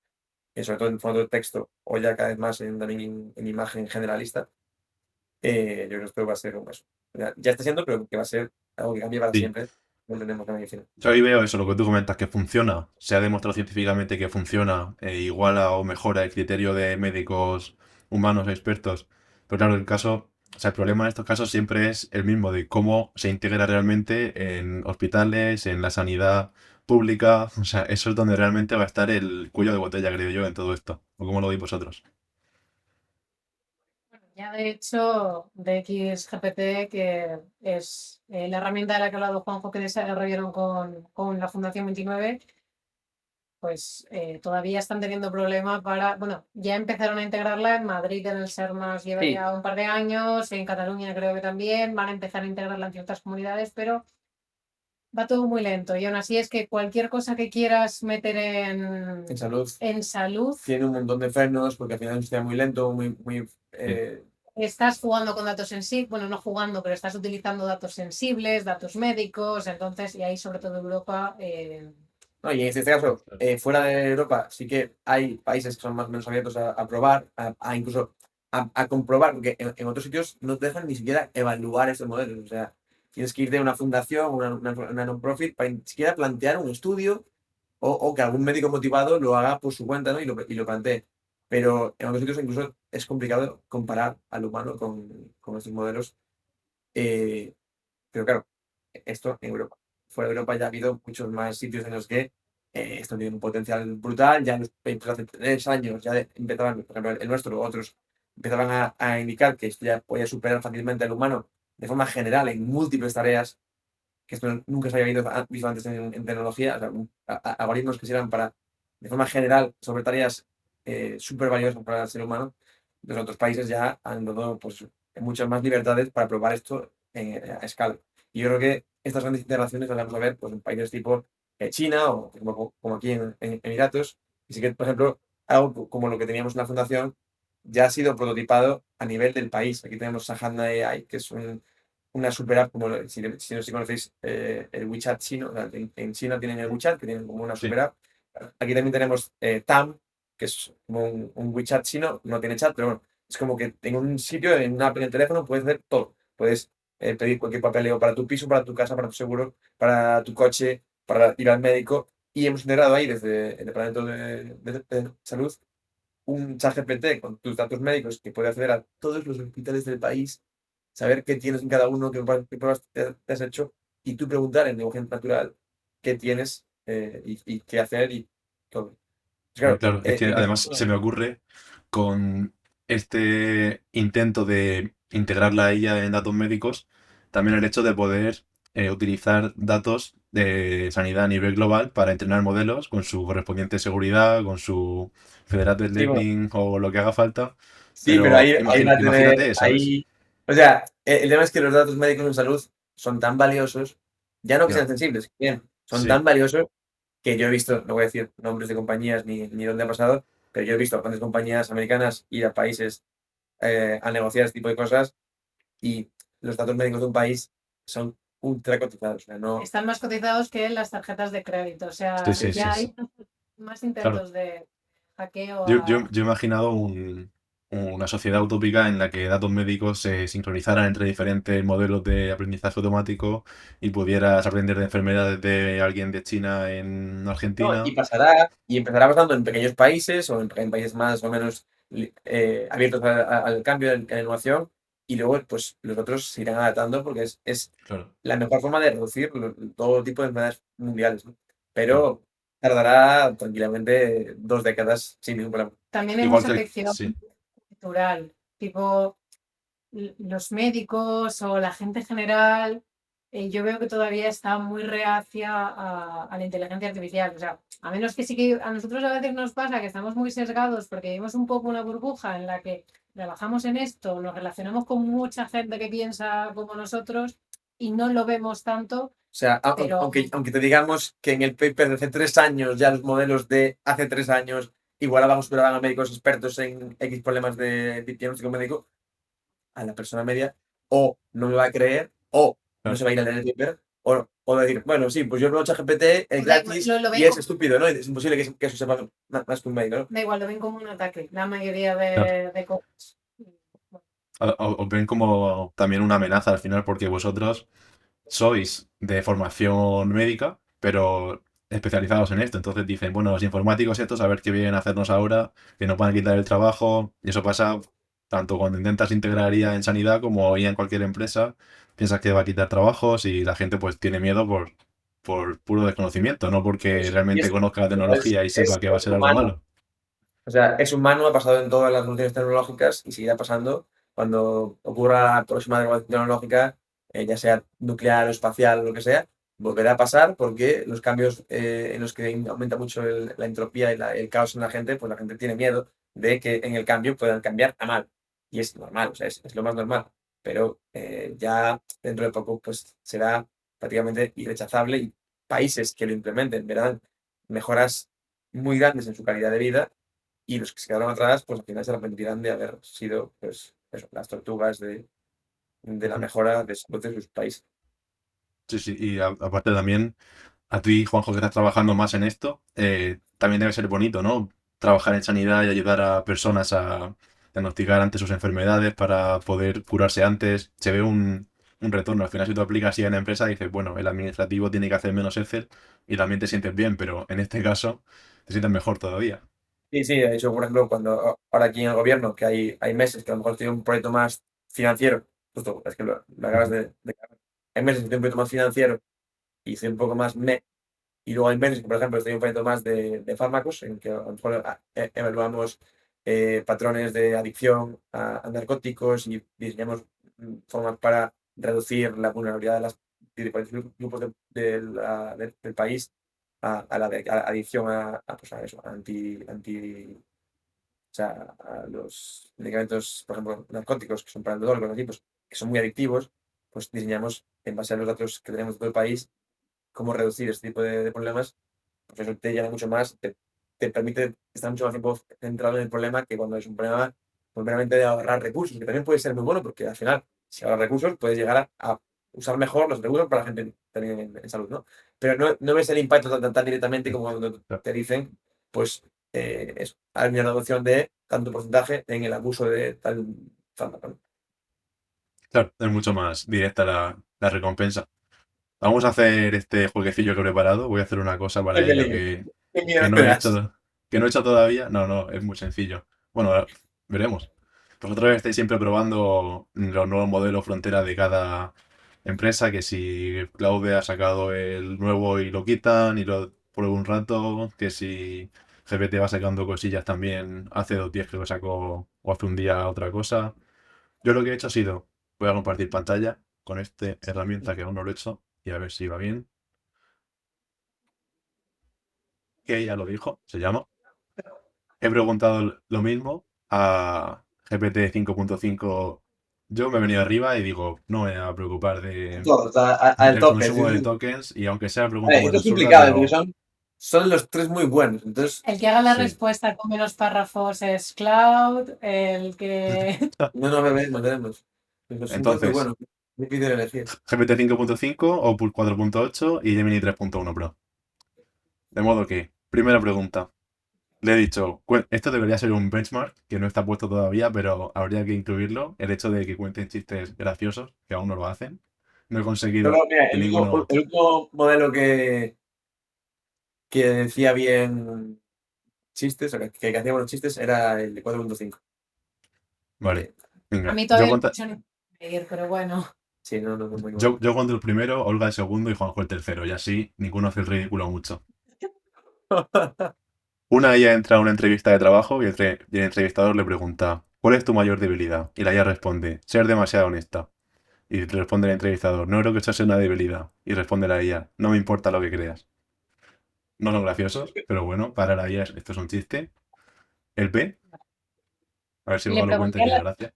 sobre todo en formato de texto o ya cada vez más también en imagen generalista, yo creo que esto va a ser ya está siendo, pero que va a ser algo que cambie para Sí. siempre, no entendemos la medicina. Yo ahí veo eso, lo que tú comentas, que funciona. Se ha demostrado científicamente que funciona, iguala o mejora el criterio de médicos humanos expertos. Pero claro, el caso O sea, el problema en estos casos siempre es el mismo de cómo se integra realmente en hospitales, en la sanidad pública. O sea, eso es donde realmente va a estar el cuello de botella, creo yo, en todo esto. ¿O cómo lo veis vosotros? Ya de hecho, DXGPT, que es la herramienta de la que ha hablado Juanjo que desarrollaron con la Fundación 29, pues todavía están teniendo problemas para, bueno, ya empezaron a integrarla en Madrid, en el SERMAS lleva Sí, ya un par de años, en Cataluña creo que también, van a empezar a integrarla en ciertas comunidades, pero va todo muy lento. Y aún así es que cualquier cosa que quieras meter en salud en salud, tiene un montón de frenos porque al final es un sistema muy lento, muy Sí. estás jugando con datos sensibles, bueno, no jugando, pero estás utilizando datos sensibles, datos médicos, entonces, y ahí sobre todo Europa, no, y en este caso, fuera de Europa, sí que hay países que son más o menos abiertos a probar, a incluso a comprobar, porque en otros sitios no te dejan ni siquiera evaluar estos modelos. O sea, tienes que ir de una fundación, una non-profit, para ni siquiera plantear un estudio o que algún médico motivado lo haga por su cuenta, ¿no? Y lo plantee. Pero en otros sitios incluso es complicado comparar al humano con estos modelos. eh, pero claro, esto en Europa. Fuera de Europa ya ha habido muchos más sitios en los que esto tiene un potencial brutal. Ya hace 3 años ya empezaban, por ejemplo, el nuestro, otros empezaban a indicar que esto ya podía superar fácilmente al humano de forma general en múltiples tareas, que esto nunca se había visto antes en tecnología, o sea, algoritmos que sirvan para, de forma general, sobre tareas súper valiosas para el ser humano. Los otros países ya han dado pues, muchas más libertades para probar esto a escala. Y yo creo que estas grandes integraciones las vamos a ver pues, en países tipo China o como aquí en Emiratos. Y sí que, por ejemplo, algo como lo que teníamos en la fundación ya ha sido prototipado a nivel del país. Aquí tenemos Sahana AI, que es una super app, como si no sé si conocéis el WeChat chino. O sea, en China tienen el WeChat, que tienen como una Sí. super app. Aquí también tenemos TAM, que es como un WeChat chino, no tiene chat, pero bueno, es como que en un sitio, en una app en el teléfono, puedes hacer todo. Puedes pedir cualquier papeleo para tu piso, para tu casa, para tu seguro, para tu coche, para ir al médico. Y hemos integrado ahí desde el Departamento de Salud un chat GPT con tus datos médicos que puede acceder a todos los hospitales del país, saber qué tienes en cada uno, qué pruebas te has hecho y tú preguntar en lenguaje natural qué tienes y qué hacer y todo. Pues Claro, claro, claro. Es que además se me ocurre con este intento de integrar la IA en datos médicos, también el hecho de poder utilizar datos de sanidad a nivel global para entrenar modelos con su correspondiente seguridad, con su federated sí, bueno, learning o lo que haga falta. sí, pero Pero ahí va a tener, imagínate, ¿sabes? ahí, o sea, el tema es que los datos médicos en salud son tan valiosos, ya no que sean Ya, sensibles, bien, son sí, tan valiosos que yo he visto, no voy a decir nombres de compañías ni dónde ha pasado, pero yo he visto a grandes compañías americanas ir a países a negociar este tipo de cosas y los datos médicos de un país son ultra cotizados. O sea, no. están más cotizados que las tarjetas de crédito. O sí, sea, sí, sí, ya sí. hay más Claro. intentos de hackeo Yo he imaginado una sociedad utópica en la que datos médicos se sincronizaran entre diferentes modelos de aprendizaje automático y pudieras aprender de enfermedades de alguien de China en No, y Argentina. pasará, y empezará pasando en pequeños países o en países más o menos abiertos al cambio, a la innovación, y luego pues los otros se irán adaptando porque es Claro, la mejor forma de reducir todo tipo de enfermedades mundiales, ¿no? claro. Pero tardará tranquilamente 2 décadas sin ningún problema. también hay Igual mucha que... afección Sí, cultural, tipo los médicos o la gente general. Yo veo que todavía está muy reacia a la inteligencia artificial. O sea, a menos que sí que a nosotros a veces nos pasa que estamos muy sesgados porque vivimos un poco una burbuja en la que trabajamos en esto, nos relacionamos con mucha gente que piensa como nosotros y no lo vemos tanto, O sea, pero aunque te digamos que en el paper de hace 3 años, ya los modelos de hace 3 años igualaban o superaban a médicos expertos en X problemas de diagnóstico médico, a la persona media, o no me va a creer, o no claro. se va a ir a leer el paper, o decir, bueno, sí, pues yo lo he hecho a GPT, es gratis lo y ven es como, estúpido, ¿no? Es imposible que eso sepa más que un médico, ¿no? da igual, lo ven como un ataque, la mayoría Claro. de cosas. Os ven como también una amenaza al final porque vosotros sois de formación médica, pero especializados en esto. Entonces dicen, bueno, los informáticos estos, a ver qué vienen a hacernos ahora, que nos van a quitar el trabajo. Y eso pasa Tanto cuando intentas integrar IA en sanidad como IA en cualquier empresa, piensas que va a quitar trabajos y la gente pues tiene miedo por puro desconocimiento, no porque Y realmente es, conozca la tecnología y sepa que va a es ser algo humano. malo. O sea, es humano, ha pasado en todas las revoluciones tecnológicas y seguirá pasando cuando ocurra la próxima revolución tecnológica, ya sea nuclear o espacial o lo que sea, volverá a pasar porque los cambios en los que aumenta mucho la entropía y el caos en la gente, pues la gente tiene miedo de que en el cambio puedan cambiar a mal. Y es normal, o sea, es lo más normal. Pero ya dentro de poco pues será prácticamente irrechazable y países que lo implementen verán mejoras muy grandes en su calidad de vida y los que se quedaron atrás, pues al final se arrepentirán de haber sido pues, eso, las tortugas de la mejora de salud de sus países. Sí, sí, y aparte también, a ti, Juanjo, que estás trabajando más en esto, también debe ser bonito, ¿no? Trabajar en sanidad y ayudar a personas a diagnosticar antes sus enfermedades para poder curarse antes. Se ve un retorno. Al final, si tú aplicas IA en la empresa, dices, bueno, el administrativo tiene que hacer menos Excel y también te sientes bien, pero en este caso te sientes mejor todavía. Sí, sí, de hecho, por ejemplo, cuando ahora aquí en el gobierno, que hay meses que a lo mejor tiene un proyecto más financiero, justo, es que lo acabas Ujú. hay meses que tiene un proyecto más financiero y estoy un poco más y luego hay meses que, por ejemplo, estoy un proyecto más de fármacos, en que a lo mejor evaluamos patrones de adicción a narcóticos y diseñamos formas para reducir la vulnerabilidad de diferentes grupos del país a la adicción pues a eso, o sea, a los medicamentos, por ejemplo, narcóticos, que son para el dolor, cosas así, pues, que son muy adictivos, pues diseñamos, en base a los datos que tenemos de todo el país, cómo reducir este tipo de problemas, pues eso te llena mucho más, te permite estar mucho más tiempo centrado en el problema que cuando es un problema pues, meramente de ahorrar recursos, que también puede ser muy bueno, porque al final, si ahorras recursos, puedes llegar a usar mejor los recursos para la gente también en salud, ¿no? Pero no ves el impacto tan directamente como cuando te dicen, pues, eso, hay una reducción de tanto porcentaje en el abuso de tal fármaco, ¿no? Claro, es mucho más directa la recompensa. Vamos a hacer este jueguecillo que he preparado. Voy a hacer una cosa para Qué ello peligro. Qué que miedo no me he das. hecho, que no he hecho todavía. No, no, es muy sencillo. Bueno, veremos. Vosotros estáis siempre probando los nuevos modelos frontera de cada empresa, que si Claude ha sacado el nuevo y lo quitan y lo pruebo un rato, que si GPT va sacando cosillas también, hace 2 días que lo sacó o hace un día otra cosa. Yo lo que he hecho ha sido, voy a compartir pantalla con esta herramienta que aún no lo he hecho y a ver si va bien. Que ya lo dijo, se llama. He preguntado lo mismo a GPT 5.5. Yo me he venido arriba y digo, no me voy a preocupar Todos, al del tope. Sí, consumo de sí. tokens y aunque sea A pregunta ver, más esto es absurda, complicado, porque pero son los tres muy buenos. Entonces, El que haga la sí. respuesta con menos párrafos es Cloud, el que... no veremos. Pero son todos muy Entonces, buenos. Difícil de elegir. GPT 5.5, Opus 4.8 y Gemini 3.1 Pro. De modo que, primera pregunta. Le he dicho, esto debería ser un benchmark que no está puesto todavía, pero habría que incluirlo. El hecho de que cuenten chistes graciosos, que aún no lo hacen. No he conseguido Mira, que ninguno. el último modelo que decía bien chistes, o que hacía buenos chistes, era el de 4.5. Vale. Que A Venga. mí todavía no me he hecho ni ir, pero bueno. sí, no, muy bueno. Yo cuento el primero, Olga el segundo y Juanjo el tercero. Y así ninguno hace el ridículo mucho. Una IA entra a una entrevista de trabajo y el entrevistador le pregunta, ¿cuál es tu mayor debilidad? Y la IA responde, ser demasiado honesta. Y responde el entrevistador, no creo que eso sea una debilidad. Y responde la IA, no me importa lo que creas. No son graciosos, pero bueno, para la IA esto es un chiste. El B, a ver si Le luego lo cuenta y pregunté, tiene gracia.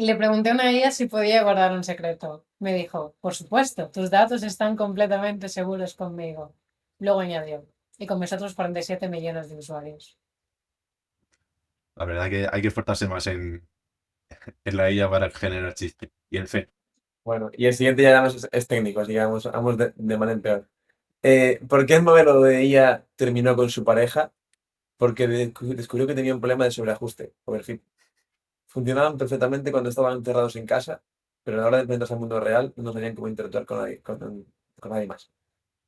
le pregunté a una ella si podía guardar un secreto. Me dijo, por supuesto, tus datos están completamente seguros conmigo. Luego añadió, y con mis otros 47 millones de usuarios. La verdad que hay que esforzarse más en la IA para generar chiste. Y el C. Bueno, y el siguiente ya es técnico, así que vamos de mal en peor. ¿Por qué el modelo de IA terminó con su pareja? Porque descubrió que tenía un problema de sobreajuste, overfit. Funcionaban perfectamente cuando estaban encerrados en casa, pero a la hora de enfrentarse al mundo real no sabían cómo interactuar con nadie más.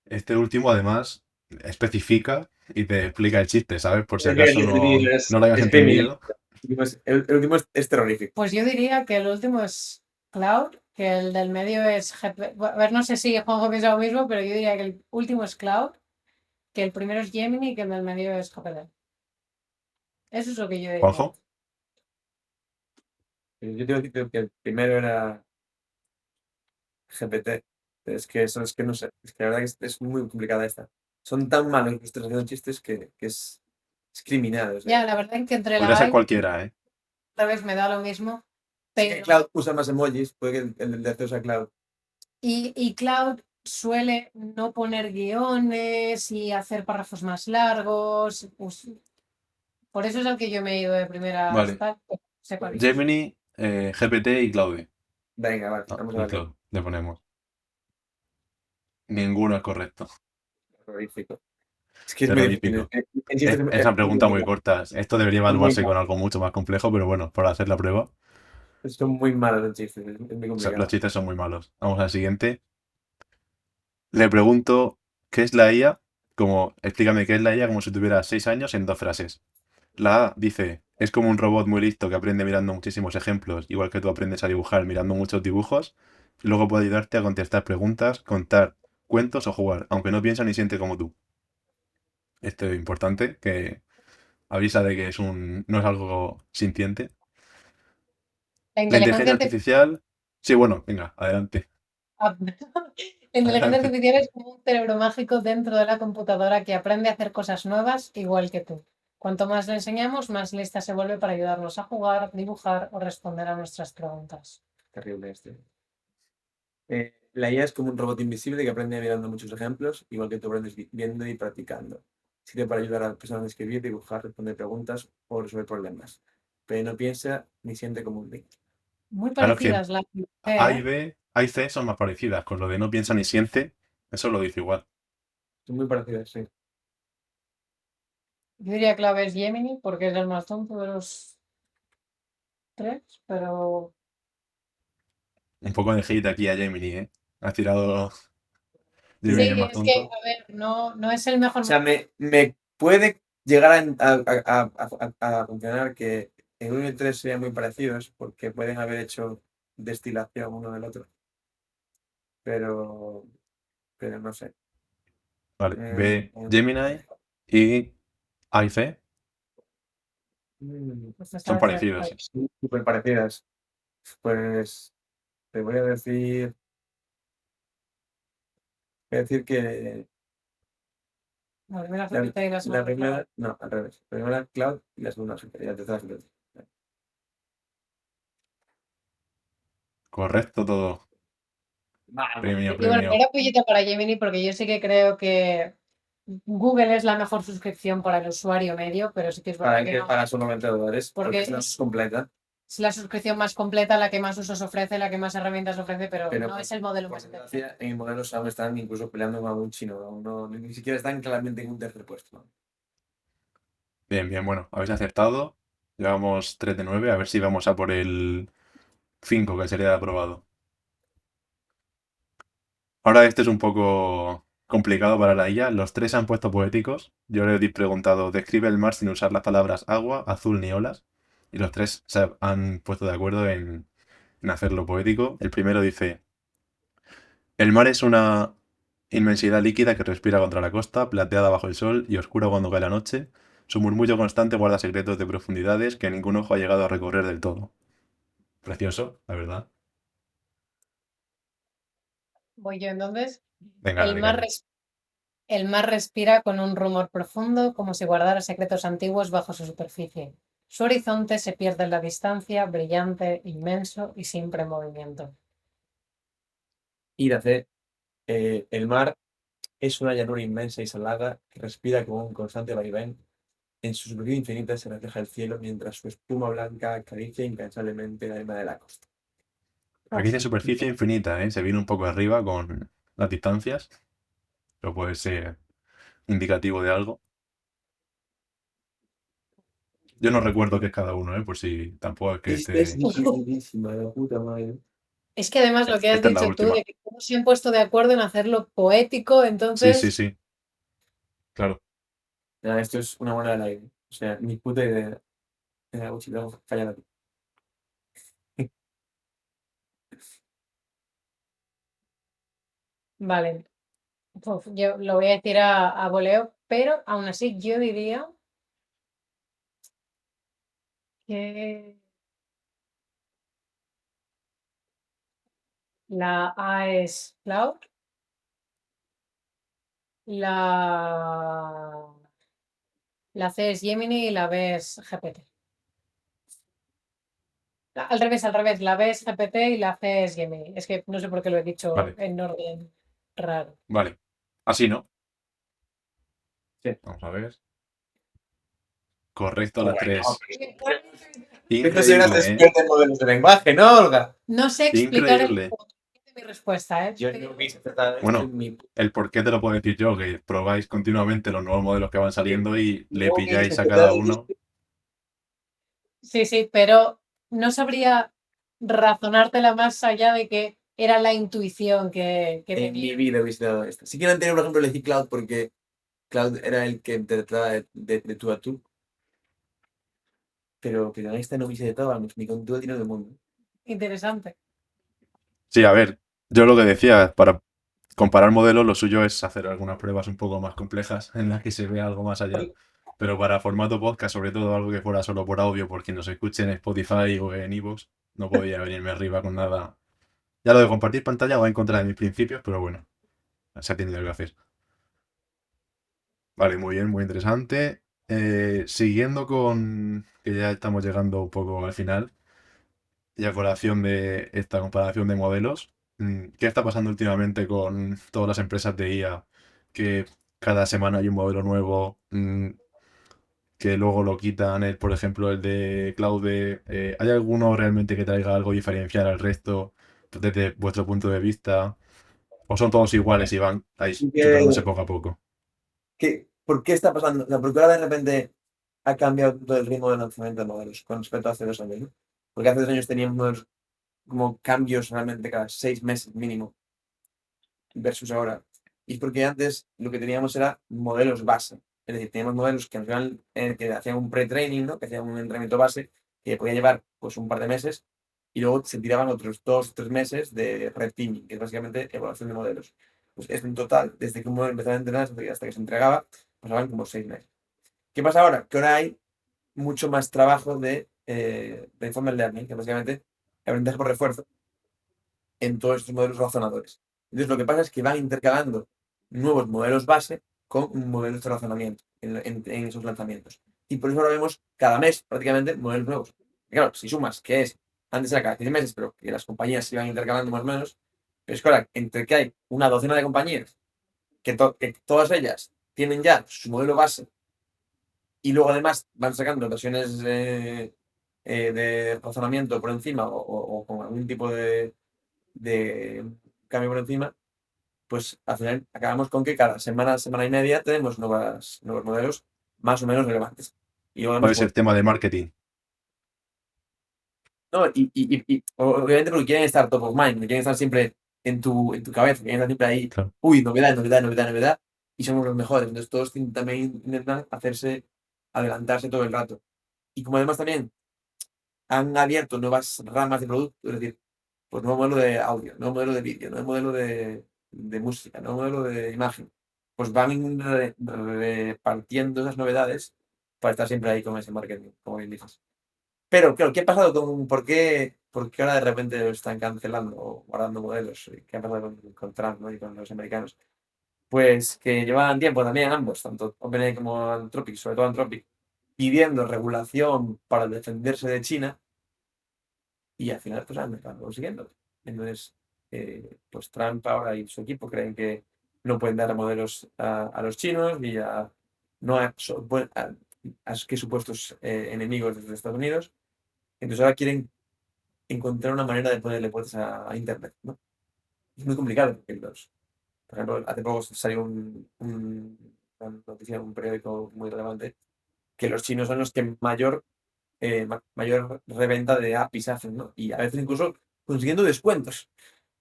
Este último además especifica y te explica el chiste, ¿sabes? Por si Es que acaso no, no lo hayas es criminal. entendido. El último es terrorífico. Pues yo diría que el último es Cloud, que el del medio es GPT. A ver, no sé si Juanjo piensa lo mismo, pero yo diría que el último es Cloud, que el primero es Gemini y que el del medio es GPT. Eso es lo que yo diría. Juanjo, Yo tengo que decir que el primero era GPT. Es que eso es que no sé. Es que la verdad que es muy complicada esta. Son tan malos nuestros haciendo chistes que es criminal. O sea. Ya, la verdad es que entre podría la ser A y cualquiera, ¿eh? otra vez me da lo mismo, Sí que pero Cloud usa más emojis, puede que el del tercero sea Cloud. y Cloud suele no poner guiones y hacer párrafos más largos. Pues, por eso es el que yo me he ido de primera Vale. hasta sé cuál es. Gemini, GPT y Claude. Venga, vale, No, vamos a y darle. Claude, le ponemos. Ninguno es correcto. Terrorífico. Es que es muy difícil. Terrorífico. En chistes Es una muy pregunta muy complicados. corta. Esto debería Son muy evaluarse con malos. algo mucho más complejo, pero bueno, por hacer la prueba. Son muy malos los chistes. Es muy O sea, los complicado. chistes son muy malos. Vamos al siguiente. Le pregunto, ¿qué es la IA? Explícame qué es la IA como si tuviera 6 años en 2 frases. La A dice, es como un robot muy listo que aprende mirando muchísimos ejemplos, igual que tú aprendes a dibujar mirando muchos dibujos. Luego puede ayudarte a contestar preguntas, contar cuentos o jugar, aunque no piensa ni siente como tú. Esto es importante, que avisa de que no es algo sintiente. La La inteligencia inteligencia artificial, artificial. Sí, bueno, venga, adelante. la inteligencia Adelante. artificial es como un cerebro mágico dentro de la computadora que aprende a hacer cosas nuevas igual que tú. Cuanto más le enseñamos, más lista se vuelve para ayudarnos a jugar, dibujar o responder a nuestras preguntas. Terrible este. La IA es como un robot invisible que aprende mirando muchos ejemplos, igual que tú aprendes viendo y practicando. Sirve para ayudar a las personas a escribir, dibujar, responder preguntas o resolver problemas. Pero no piensa ni siente como un niño. Muy Claro, es que parecidas las C, A y ¿eh? B, A y C son más parecidas, con lo de no piensa ni siente, eso lo dice igual. Son muy parecidas, sí. Yo diría clave es Gemini porque es el más tonto de los tres, pero Un poco de hate aquí a Gemini, ¿eh? Ha tirado sí, Gemini el más es que, tonto. a ver, no es el mejor. O sea, me puede llegar a funcionar que el 1 y el 3 sean muy parecidos porque pueden haber hecho destilación uno del otro. Pero, pero no sé. Vale, Eh, B, Gemini y A y C Pues son parecidos. sí, súper parecidas. Pues te voy a decir que la primera la, Júpiter y la la segunda Cloud. primera, no, al revés. La primera Cloud y la segunda Super, y la tercera Super. Correcto todo. Vamos. Premio, Y bueno, premio. era pollito para Gemini porque yo sí que creo que Google es la mejor suscripción para el usuario medio, pero sí que es verdad ¿Para que qué? no. Para solo $90, porque Porque es la más completa. es la suscripción más completa, la que más usos ofrece, la que más herramientas ofrece, pero Pero no es el modelo por más interesante. desgracia, en el modelo aún están incluso peleando con algún chino. Ni siquiera están claramente en un tercer puesto. ¿No? Bien, bien, bueno, habéis acertado. Llevamos 3 de 9, a ver si vamos a por el 5, que sería aprobado. Ahora este es un poco complicado para la IA. Los tres se han puesto poéticos. Yo le he preguntado, describe el mar sin usar las palabras agua, azul ni olas. Y los tres se han puesto de acuerdo en hacerlo poético. El primero dice, el mar es una inmensidad líquida que respira contra la costa, plateada bajo el sol y oscura cuando cae la noche. Su murmullo constante guarda secretos de profundidades que ningún ojo ha llegado a recorrer del todo. Precioso, la verdad. Voy yo entonces. Venga, El dale mar, caña. el mar respira con un rumor profundo, como si guardara secretos antiguos bajo su superficie. Su horizonte se pierde en la distancia, brillante, inmenso y siempre en movimiento. Y la C, el mar es una llanura inmensa y salada que respira con un constante vaivén. En su superficie infinita se refleja el cielo mientras su espuma blanca acaricia incansablemente la arena de la costa. Aquí dice superficie infinita, ¿eh? Se viene un poco arriba con las distancias. Pero puede ser indicativo de algo. Yo no recuerdo qué es cada uno, ¿eh? Por si tampoco es que Esta es esté... dificilísima, la puta madre. Es que además lo que has Esta es la dicho tú, última. de que todos se han puesto de acuerdo en hacerlo poético, Sí, sí, entonces, sí. Claro. Nada, esto es una buena de aire. O sea, ni puta idea. Venga, Gucci, luego fallan a ti. Vale, uf, yo lo voy a decir a voleo, pero aún así yo diría que la A es Cloud, la C es Gemini y la B es GPT. Al revés, la B es GPT y la C es Gemini. Es que no sé por qué lo he dicho Vale, en orden raro. vale. Así, ¿no? Sí. Vamos a ver. Correcto a las Bueno, 3. esto sí eras Increíble, ¿eh? experta en modelos de lenguaje, ¿no, Olga? No sé explicar el Increíble. porqué de mi respuesta, ¿eh? Yo no hubiese tratado esto Bueno, en mi... el por qué te lo puedo decir yo, que probáis continuamente los nuevos modelos que van saliendo y le No pilláis hubiese a cada tratado uno. Sí, sí, pero no sabría razonártela más allá de que era la intuición que En mi tenía. vida hubiese dado esto. Sí que en anterior, por ejemplo, elegí Cloud porque Cloud era el que te trataba de tú a tú. Pero en esta no hubiese tratado, vamos, ni con todo el dinero del mundo. Interesante. Sí, a ver, yo lo que decía, para comparar modelos, lo suyo es hacer algunas pruebas un poco más complejas en las que se vea algo más allá. Pero para formato podcast, sobre todo algo que fuera solo por audio, porque nos escuche en Spotify o en iVoox, no podía venirme arriba con nada. Ya lo de compartir pantalla va en contra de mis principios, pero bueno, se ha tenido que hacer. Vale, muy bien, muy interesante. Siguiendo con, que ya estamos llegando un poco al final, y a colación de esta comparación de modelos, ¿qué está pasando últimamente con todas las empresas de IA? Que cada semana hay un modelo nuevo, que luego lo quitan, por ejemplo, el de Claude. ¿Hay alguno realmente que traiga algo diferencial al resto desde vuestro punto de vista? ¿O son todos iguales y van ahí Así chutándose que, poco a poco? ¿por qué está pasando? O sea, ¿por qué ahora de repente ha cambiado todo el ritmo de lanzamiento de modelos con respecto a hace 2 años? ¿No? Porque hace 2 años teníamos como cambios realmente cada 6 meses mínimo versus ahora. Y es porque antes lo que teníamos era modelos base. Es decir, teníamos modelos que al final que hacían un pre-training, ¿no? Que hacían un entrenamiento base que podía llevar pues un par de meses y luego se tiraban otros 2 o 3 meses de red teaming, que es básicamente evaluación de modelos. Pues esto en total, desde que un modelo empezaba a entrenar hasta que se entregaba, pasaban como 6 meses. ¿Qué pasa ahora? Que ahora hay mucho más trabajo de reinforcement learning, que básicamente aprendizaje por refuerzo en todos estos modelos razonadores. Entonces, lo que pasa es que van intercalando nuevos modelos base con modelos de razonamiento en esos lanzamientos. Y por eso ahora vemos cada mes prácticamente modelos nuevos. Y claro, si sumas que es antes era cada 6 meses, pero que las compañías se iban intercalando más o menos, pero es que ahora, entre que hay una docena de compañías, que todas ellas tienen ya su modelo base y luego además van sacando versiones de razonamiento por encima o con algún tipo de cambio por encima, pues al final acabamos con que cada semana, semana y media tenemos nuevos modelos más o menos relevantes. Y luego además, Puede ser bueno, tema de marketing, no, obviamente porque quieren estar top of mind, porque quieren estar siempre en tu cabeza, quieren estar siempre ahí, claro. uy, novedad, novedad, novedad, novedad, y somos los mejores. Entonces todos también intentan adelantarse todo el rato. Y como además también han abierto nuevas ramas de producto, es decir, pues nuevo modelo de audio, nuevo modelo de vídeo, nuevo modelo de música, nuevo modelo de imagen, pues van repartiendo esas novedades para estar siempre ahí con ese marketing, como bien dices. Pero, claro, ¿qué ha pasado por qué ahora de repente lo están cancelando o guardando modelos? ¿Qué ha pasado con Trump, ¿no? Y con los americanos? Pues que llevaban tiempo también ambos, tanto OpenAI como Anthropic, sobre todo Anthropic, pidiendo regulación para defenderse de China y al final pues han acabado consiguiendo. Entonces, pues Trump ahora y su equipo creen que no pueden dar modelos a los chinos y no a que supuestos enemigos de Estados Unidos. Entonces ahora quieren encontrar una manera de ponerle puertas a Internet, ¿no? Es muy complicado porque por ejemplo, hace poco salió una noticia en un periódico muy relevante que los chinos son los que mayor reventa de APIs hacen, ¿no? Y a veces incluso consiguiendo descuentos.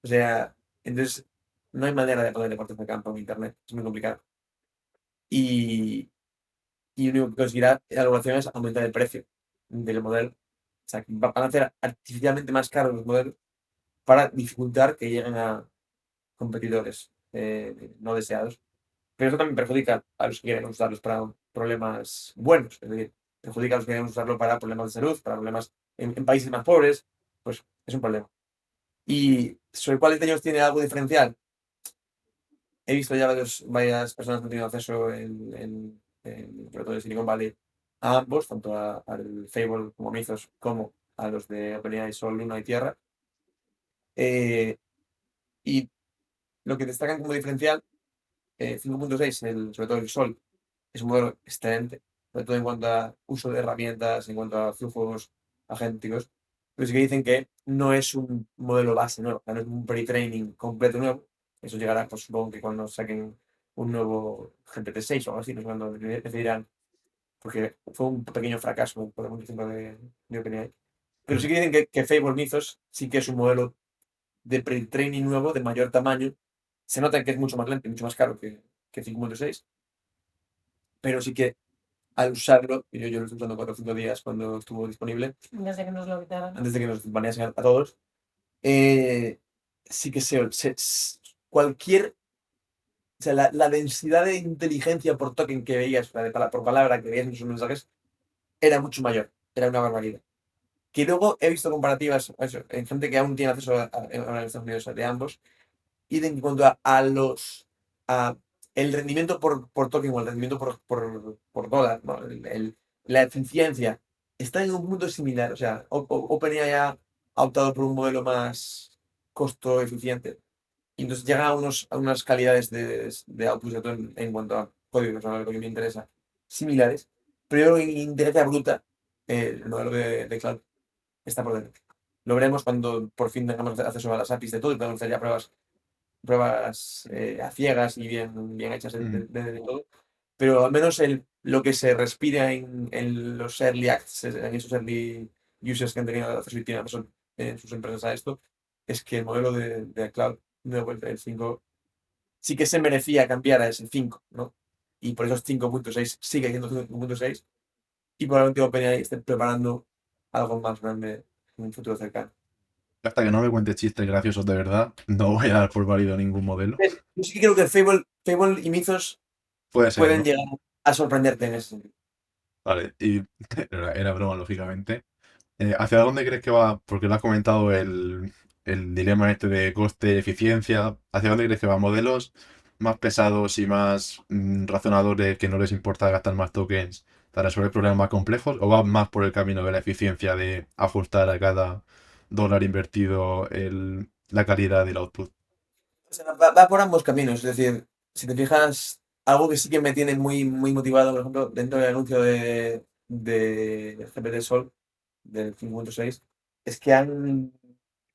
O sea, entonces no hay manera de ponerle puertas de campo en Internet. Es muy complicado. Y, y lo único que conseguirá la regulación es aumentar el precio. del modelo. O sea, que van a hacer artificialmente más caros los modelos para dificultar que lleguen a competidores no deseados. Pero eso también perjudica a los que quieren usarlos para problemas buenos. Es decir, perjudica a los que quieren usarlo para problemas de salud, para problemas en países más pobres. Pues es un problema. Y sobre cuáles de ellos tiene algo diferencial. He visto ya varias personas que han tenido acceso sobre todo en Silicon Valley, a ambos, tanto al Fable como Mythos, como a los de OpenAI Sol, Luna y Tierra. Eh, y lo que destacan como diferencial, 5.6, sobre todo el Sol, es un modelo excelente, sobre todo en cuanto a uso de herramientas, en cuanto a flujos agénticos. Pero sí que dicen que no es un modelo base nuevo, o sea, no es un pre-training completo nuevo. Eso llegará, pues supongo que cuando saquen un nuevo GPT-6 o algo así, no sé cuándo decidirán, porque fue un pequeño fracaso por mucho tiempo de OpenAI. Pero sí que dicen que Fable Mythos sí que es un modelo de pre-training nuevo, de mayor tamaño. Se nota que es mucho más lento y mucho más caro que 5.6, pero sí que al usarlo, y yo lo estoy usando 4 o 5 días cuando estuvo disponible, Desde que nos lo quitaron. antes de que nos baneasen a todos, eh, sí que cualquier, o sea, la densidad de inteligencia por token que veías, o sea, por palabra que veías en sus mensajes, era mucho mayor, era una barbaridad. Que luego he visto comparativas en gente que aún tiene acceso en Estados Unidos de ambos, y en cuanto a el rendimiento por token o el rendimiento por dólar, ¿no? La eficiencia está en un punto similar. O sea, OpenAI ha optado por un modelo más costo eficiente y entonces llega a unas calidades de output sobre todo en cuanto a código, que es lo que me interesa, similares, pero en inteligencia bruta el modelo de cloud está por delante. Lo veremos cuando por fin tengamos acceso a las APIs de todo y podemos hacer ya pruebas a ciegas y bien hechas de todo, pero al menos lo que se respira en los early acts, en esos early users que han tenido acceso y tienen acceso en sus empresas a esto, es que el modelo de cloud nuevo, el 5, sí que se merecía cambiar a ese 5, ¿no? Y por eso 5.6 sigue siendo 5.6 y probablemente OpenAI esté preparando algo más grande en un futuro cercano. Hasta que no me cuentes chistes graciosos de verdad, no voy a dar por válido ningún modelo. Yo sí que creo que Fable y Mythos Puede ser, pueden ¿no? llegar a sorprenderte en ese sentido. Vale, y era broma, lógicamente. ¿Hacia dónde crees que va? Porque lo has comentado el dilema este de coste-eficiencia. ¿Hacia dónde crees que va? ¿Modelos más pesados y más razonadores que no les importa gastar más tokens para resolver problemas más complejos? ¿O va más por el camino de la eficiencia de ajustar a cada dólar invertido la calidad del output? O sea, va por ambos caminos. Es decir, si te fijas, algo que sí que me tiene muy motivado, por ejemplo, dentro del anuncio de GPT Sol del 5.6, es que han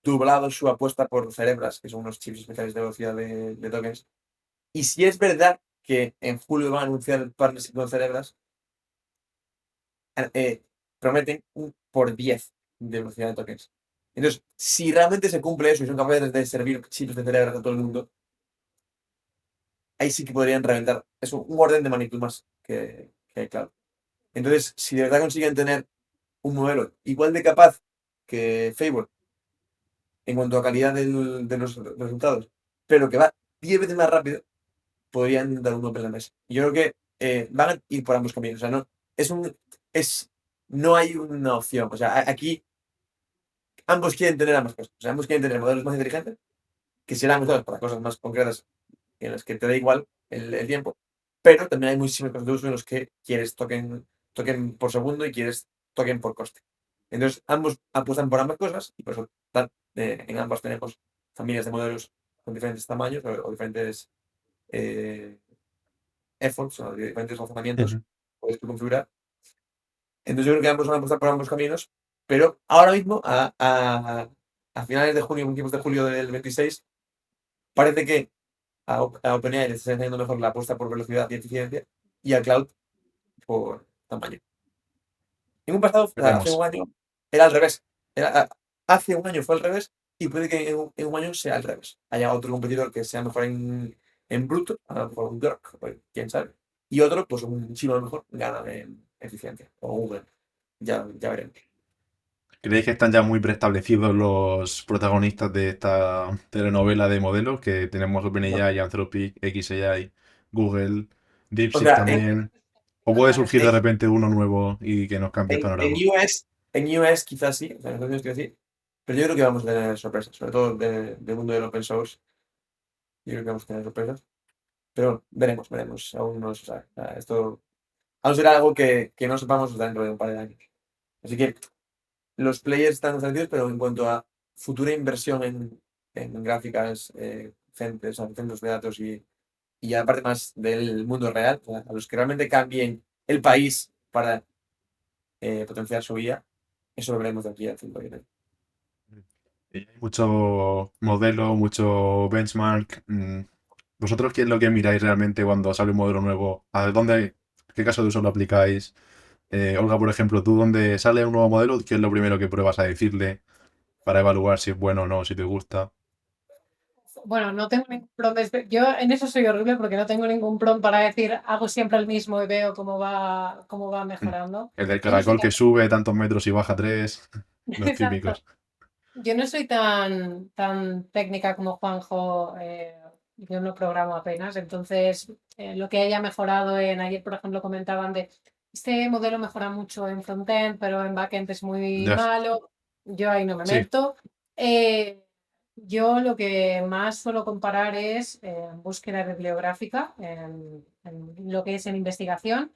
doblado su apuesta por Cerebras, que son unos chips especiales de velocidad de tokens. Y si es verdad que en julio van a anunciar el partnership con Cerebras, eh, prometen un por 10 de velocidad de tokens. Entonces, si realmente se cumple eso y son capaces de servir chips de Cerebras a todo el mundo, ahí sí que podrían reventar. Es un orden de magnitud más que claro. Entonces, si de verdad consiguen tener un modelo igual de capaz que Fable en cuanto a calidad de los resultados, pero que va 10 veces más rápido, podrían dar un golpe en la mesa. Y yo creo que van a ir por ambos caminos. O sea, no, es un, no hay una opción. O sea, aquí ambos quieren tener ambas cosas. O sea, ambos quieren tener modelos más inteligentes, que serán usados para cosas más concretas en las que te da igual el tiempo, pero también hay muchísimos casos de uso en los que quieres token por segundo y quieres token por coste. Entonces, ambos apuestan por ambas cosas y por eso en ambas tenemos familias de modelos con diferentes tamaños o diferentes eh, efforts o diferentes razonamientos Ujú. puedes tú configurar. Entonces, yo creo que ambos van a apostar por ambos caminos, pero ahora mismo, a finales de junio, principios de julio del 26, parece que a OpenAI le está enseñando mejor la apuesta por velocidad y eficiencia y a Cloud por tamaño. En un pasado, o sea, hace Veremos. un año, era al revés. Hace un año fue al revés y puede que en un año sea al revés. Haya otro competidor que sea mejor en bruto, a lo mejor un Grok, pues, quién sabe. Y otro, pues un chino a lo mejor, gana en eficiencia, o Google. ya veremos. ¿Creéis que están ya muy preestablecidos los protagonistas de esta telenovela de modelos? Que tenemos No. OpenAI, Anthropic, xAI, Google, O DeepSeek sea, también. ¿O puede surgir de Totalmente. repente uno nuevo y que nos cambie el panorama? en US quizás sí, o sea, en Estados Unidos quizás sí, pero yo creo que vamos a tener sorpresas, sobre todo del mundo del open source. Yo creo que vamos a tener sorpresas. Pero veremos, aún no se sabe. O sea, esto aún será algo que no sepamos hasta dentro de un par de años. Así que los players están establecidos, pero en cuanto a futura inversión en gráficas, centros, o sea, centros de datos y aparte más del mundo real, o sea, a los que realmente cambien el país para potenciar su vida, eso lo veremos de aquí a 5 años. Y hay mucho modelo, mucho benchmark. ¿Vosotros qué es lo que miráis realmente cuando sale un modelo nuevo? ¿A dónde, qué caso de uso lo aplicáis? Olga, por ejemplo, tú donde sale un nuevo modelo, ¿qué es lo primero que pruebas a decirle para evaluar si es bueno o no, si te gusta? Bueno, no tengo ningún prompt. Yo en eso soy horrible porque no tengo ningún prompt para decir hago siempre el mismo y veo cómo va Mm. mejorando. El del Yo no soy caracol tan... que sube tantos metros y baja tres, los Exacto. típicos. Yo no soy tan técnica como Juanjo. Yo no programo apenas. Entonces, lo que haya mejorado ayer, por ejemplo, comentaban de este modelo mejora mucho en frontend, pero en backend es muy Ya, malo. Yo ahí no me sí. meto. Eh, yo lo que más suelo comparar es búsqueda bibliográfica, en lo que es en investigación,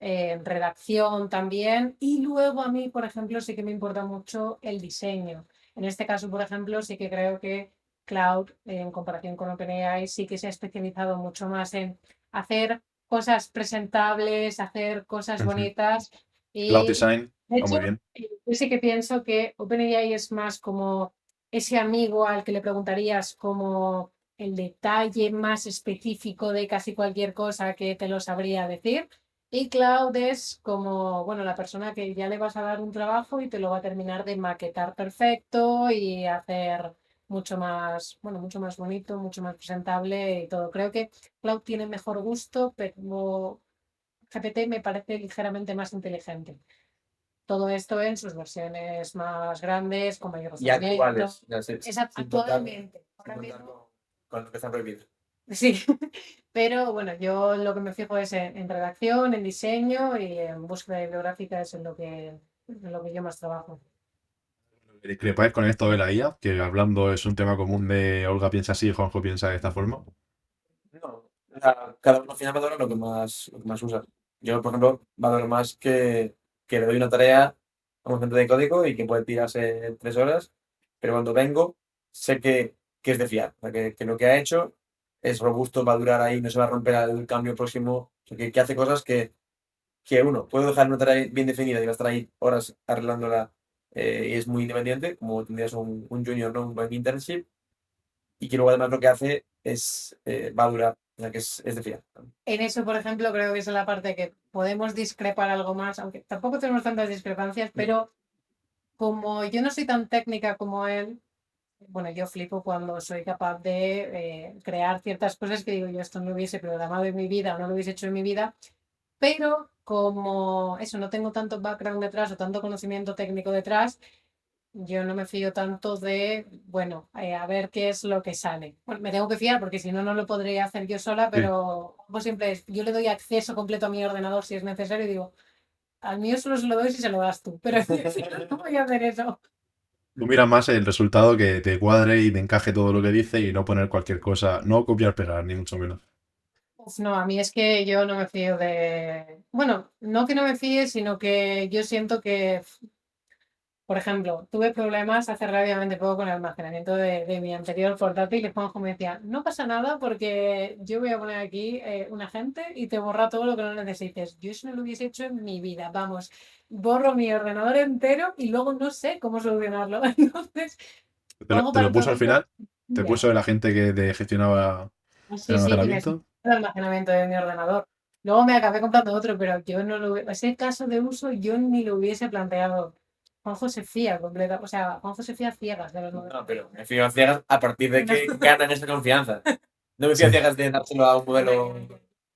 en redacción también. Y luego a mí, por ejemplo, sí que me importa mucho el diseño. En este caso, por ejemplo, sí que creo que Cloud, en comparación con OpenAI, sí que se ha especializado mucho más en hacer cosas presentables, hacer cosas Ujú. bonitas. Cloud Y Design, de va muy hecho, bien. yo sí que pienso que OpenAI es más como ese amigo al que le preguntarías como el detalle más específico de casi cualquier cosa que te lo sabría decir. Y Cloud es como, bueno, la persona que ya le vas a dar un trabajo y te lo va a terminar de maquetar perfecto y hacer mucho más, bueno, mucho más bonito, mucho más presentable y todo. Creo que Cloud tiene mejor gusto, pero GPT me parece ligeramente más inteligente. Todo esto en sus versiones más grandes, con mayor Y razonamiento. actuales, ya sé, Es sin contar, actualmente. sin Ahora contar mismo con lo que está prohibido. sí, pero bueno, yo lo que me fijo es en redacción, en diseño y en búsqueda bibliográfica es en lo que yo más trabajo. ¿Discrepáis con esto de la IA? Que hablando es un tema común de Olga piensa así y Juanjo piensa de esta forma. No, o sea, cada uno al final valora lo que más usa. Yo, por ejemplo, valoro más que le doy una tarea a un agente de código y que puede tirarse 3 horas, pero cuando vengo sé que es de fiar, o sea, que lo que ha hecho es robusto, va a durar ahí, no se va a romper al cambio próximo, o sea, que hace cosas que uno puede dejar una tarea bien definida y va a estar ahí horas arreglándola y es muy independiente, como tendrías un junior, ¿no? Un buen internship, y que luego además lo que hace es, va a durar, o sea que es de fiar. En eso, por ejemplo, creo que es la parte que podemos discrepar algo más, aunque tampoco tenemos tantas discrepancias, pero como yo no soy tan técnica como él, bueno, yo flipo cuando soy capaz de crear ciertas cosas que digo, yo esto no lo hubiese programado en mi vida o no lo hubiese hecho en mi vida, pero como eso, no tengo tanto background detrás o tanto conocimiento técnico detrás, yo no me fío tanto de, bueno, a ver qué es lo que sale. Bueno, me tengo que fiar porque si no, no lo podría hacer yo sola, Sí. pero pues siempre es, yo le doy acceso completo a mi ordenador si es necesario y digo, al mío solo se lo doy si se lo das tú, pero no voy a hacer eso. Tú miras más el resultado que te cuadre y te encaje todo lo que dice y no poner cualquier cosa, no copiar, pegar, ni mucho menos. Uf, no, a mí es que yo no me fío de... Bueno, no que no me fíe, sino que yo siento que, por ejemplo, tuve problemas hace relativamente poco con el almacenamiento de mi anterior portátil y Juanjo me decía, no pasa nada porque yo voy a poner aquí un agente y te borra todo lo que no necesites. Yo eso no lo hubiese hecho en mi vida, vamos, borro mi ordenador entero y luego no sé cómo solucionarlo. Entonces, Juanjo ¿Te para lo el puso al proceso... final? ¿Te puso el agente que te gestionaba el Sí, sí, y me almacenamiento? subió el almacenamiento de mi ordenador. Luego me acabé comprando otro, pero yo no lo... Ese caso de uso yo ni lo hubiese planteado. Juanjo se fía completa, o sea, Juanjo se fía ciegas de los modelos. No, pero me fío a ciegas a partir de que ganan esa confianza. No me fío Sí. a ciegas de dárselo a un modelo. O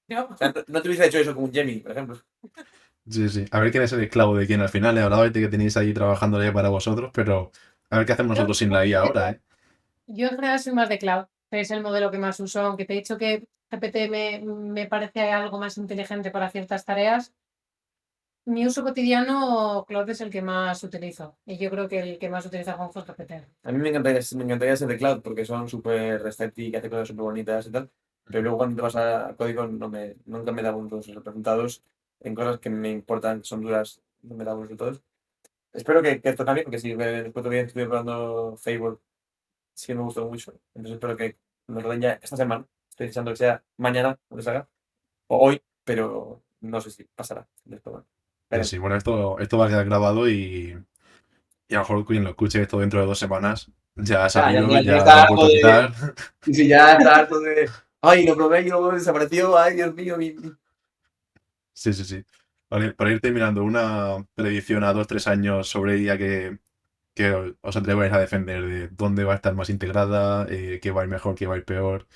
No, sea, no te hubiese hecho eso con un Gemini, por ejemplo. Sí, sí. A ver quién es el esclavo de quién al final. He hablado de que tenéis ahí trabajándole para vosotros, pero a ver qué hacemos Yo, nosotros sin la IA ahora, ¿eh? yo en general soy más de cloud, que es el modelo que más uso, aunque te he dicho que GPT me parece algo más inteligente para ciertas tareas. Mi uso cotidiano, cloud es el que más utilizo. Y yo creo que el que más utiliza Juanjo es GPT. A mí me encantaría ser de cloud porque son súper estéticos, hace cosas súper bonitas y tal. Pero luego cuando te vas a código nunca me da buenos resultados en cosas que me importan, que son duras, no me da buenos resultados. Espero que esto cambie porque si después todavía estoy probando Facebook, sí me gustó mucho. Entonces espero que nos lo den ya esta semana. Estoy deseando que sea mañana cuando salga, o hoy, pero no sé si pasará. Después, bueno, Sí, veremos. sí. Bueno, esto va a quedar grabado y a lo mejor quien lo escuche esto dentro de 2 semanas ya ha salido, Ya ya lo está han vuelto harto a de. quitar. Y si ya está harto de. Ay, lo probé y luego desapareció. Ay, Dios mío. Sí, sí, sí. Vale, para ir terminando, una predicción a 2, 3 años sobre ella que os atreváis a defender de dónde va a estar más integrada, qué va a ir mejor, qué va a ir peor,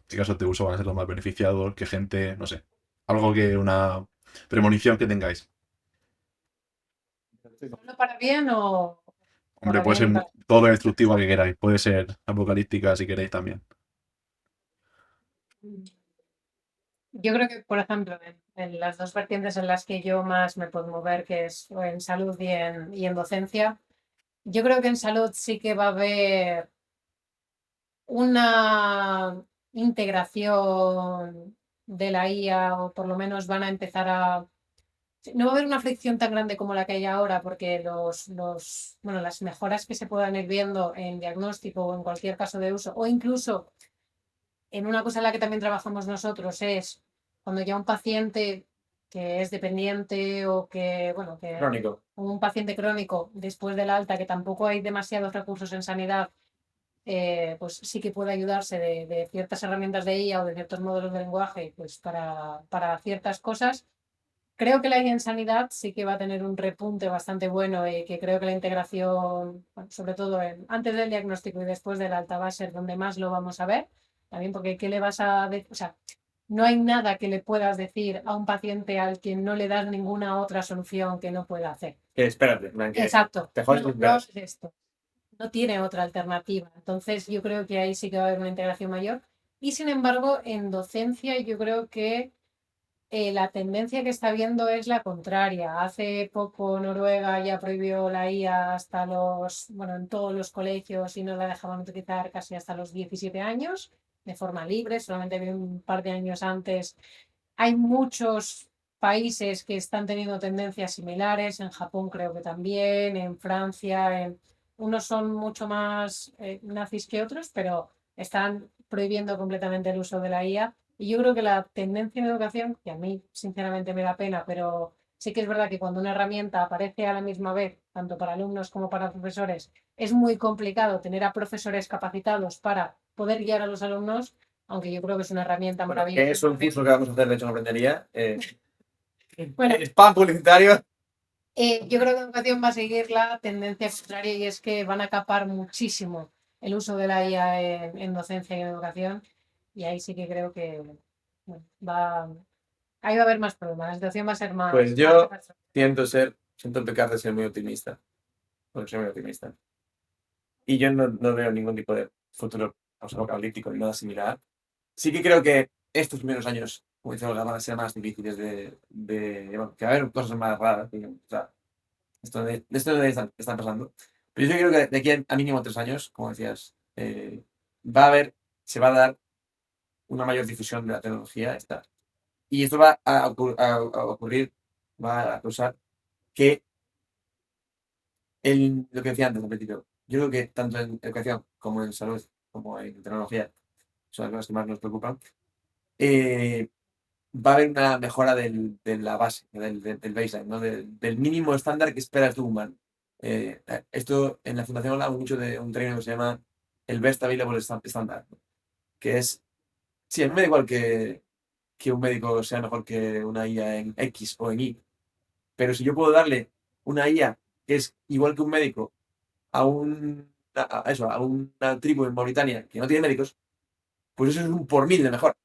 qué casos de uso van a ser los más beneficiados, qué gente, no sé. Algo que una premonición que tengáis. ¿Solo para bien o Hombre, para puede bien ser y para... todo lo destructiva que queráis, puede ser apocalíptica si queréis también. Yo creo que, por ejemplo, en las dos vertientes en las que yo más me puedo mover, que es o en salud y en docencia, yo creo que en salud sí que va a haber una integración de la IA, o por lo menos van a empezar a... No va a haber una fricción tan grande como la que hay ahora, porque bueno, las mejoras que se puedan ir viendo en diagnóstico o en cualquier caso de uso, o incluso en una cosa en la que también trabajamos nosotros, es cuando ya un paciente que es dependiente o que, bueno, que Crónico. un paciente crónico después del alta, que tampoco hay demasiados recursos en sanidad, pues sí que puede ayudarse de ciertas herramientas de IA o de ciertos modelos de lenguaje pues para ciertas cosas. Creo que la IA en sanidad sí que va a tener un repunte bastante bueno y que creo que la integración, bueno, sobre todo antes del diagnóstico y después del alta, va a ser donde más lo vamos a ver. También porque ¿qué le vas a decir? O sea, no hay nada que le puedas decir a un paciente al que no le das ninguna otra solución que no pueda hacer. Que espérate, que Exacto. te jodes No, y no esperas. es esto. No tiene otra alternativa. Entonces, yo creo que ahí sí que va a haber una integración mayor. Y sin embargo, en docencia, yo creo que la tendencia que está viendo es la contraria. Hace poco Noruega ya prohibió la IA hasta bueno, en todos los colegios y no la dejaban utilizar casi hasta los 17 años de forma libre, solamente un par de años antes. Hay muchos países que están teniendo tendencias similares, en Japón creo que también, en Francia, unos son mucho más nazis que otros, pero están prohibiendo completamente el uso de la IA. Y yo creo que la tendencia en educación, que a mí sinceramente me da pena, pero sí que es verdad que cuando una herramienta aparece a la misma vez, tanto para alumnos como para profesores, es muy complicado tener a profesores capacitados para poder guiar a los alumnos, aunque yo creo que es una herramienta Bueno, que maravillosa. es un curso que vamos a hacer, de hecho, en aprendería. Bueno, Spam publicitario. yo creo que educación va a seguir la tendencia contraria y es que van a capar muchísimo el uso de la IA en docencia y en educación. Y ahí sí que creo que bueno, ahí va a haber más problemas. La situación va a ser Pues más yo catastrófica. siento pecar de ser muy optimista. Porque soy muy optimista. Y yo no veo ningún tipo de futuro apocalíptico ni nada similar. Sí que creo que estos primeros años, como dice Olga, van a ser más difíciles bueno, que va a haber cosas más raras. Digamos, o sea, esto no está pasando. Pero yo creo que de aquí a mínimo 3 años, como decías, va a haber, se va a dar una mayor difusión de la tecnología. Y esto va a ocurrir, va a causar que lo que decía antes al principio, yo creo que tanto en educación como en salud, como en tecnología, son las cosas que más nos preocupan, eh, va a haber una mejora de la base, del baseline, ¿no? Del mínimo estándar que esperas de un humano. Esto en la Fundación hablamos mucho de un término que se llama el Best Available Standard, ¿no? Que es, sí, a mí me da igual que un médico sea mejor que una IA en X o en Y, pero si yo puedo darle una IA que es igual que un médico a una tribu en Mauritania que no tiene médicos, pues eso es un por mil de mejor.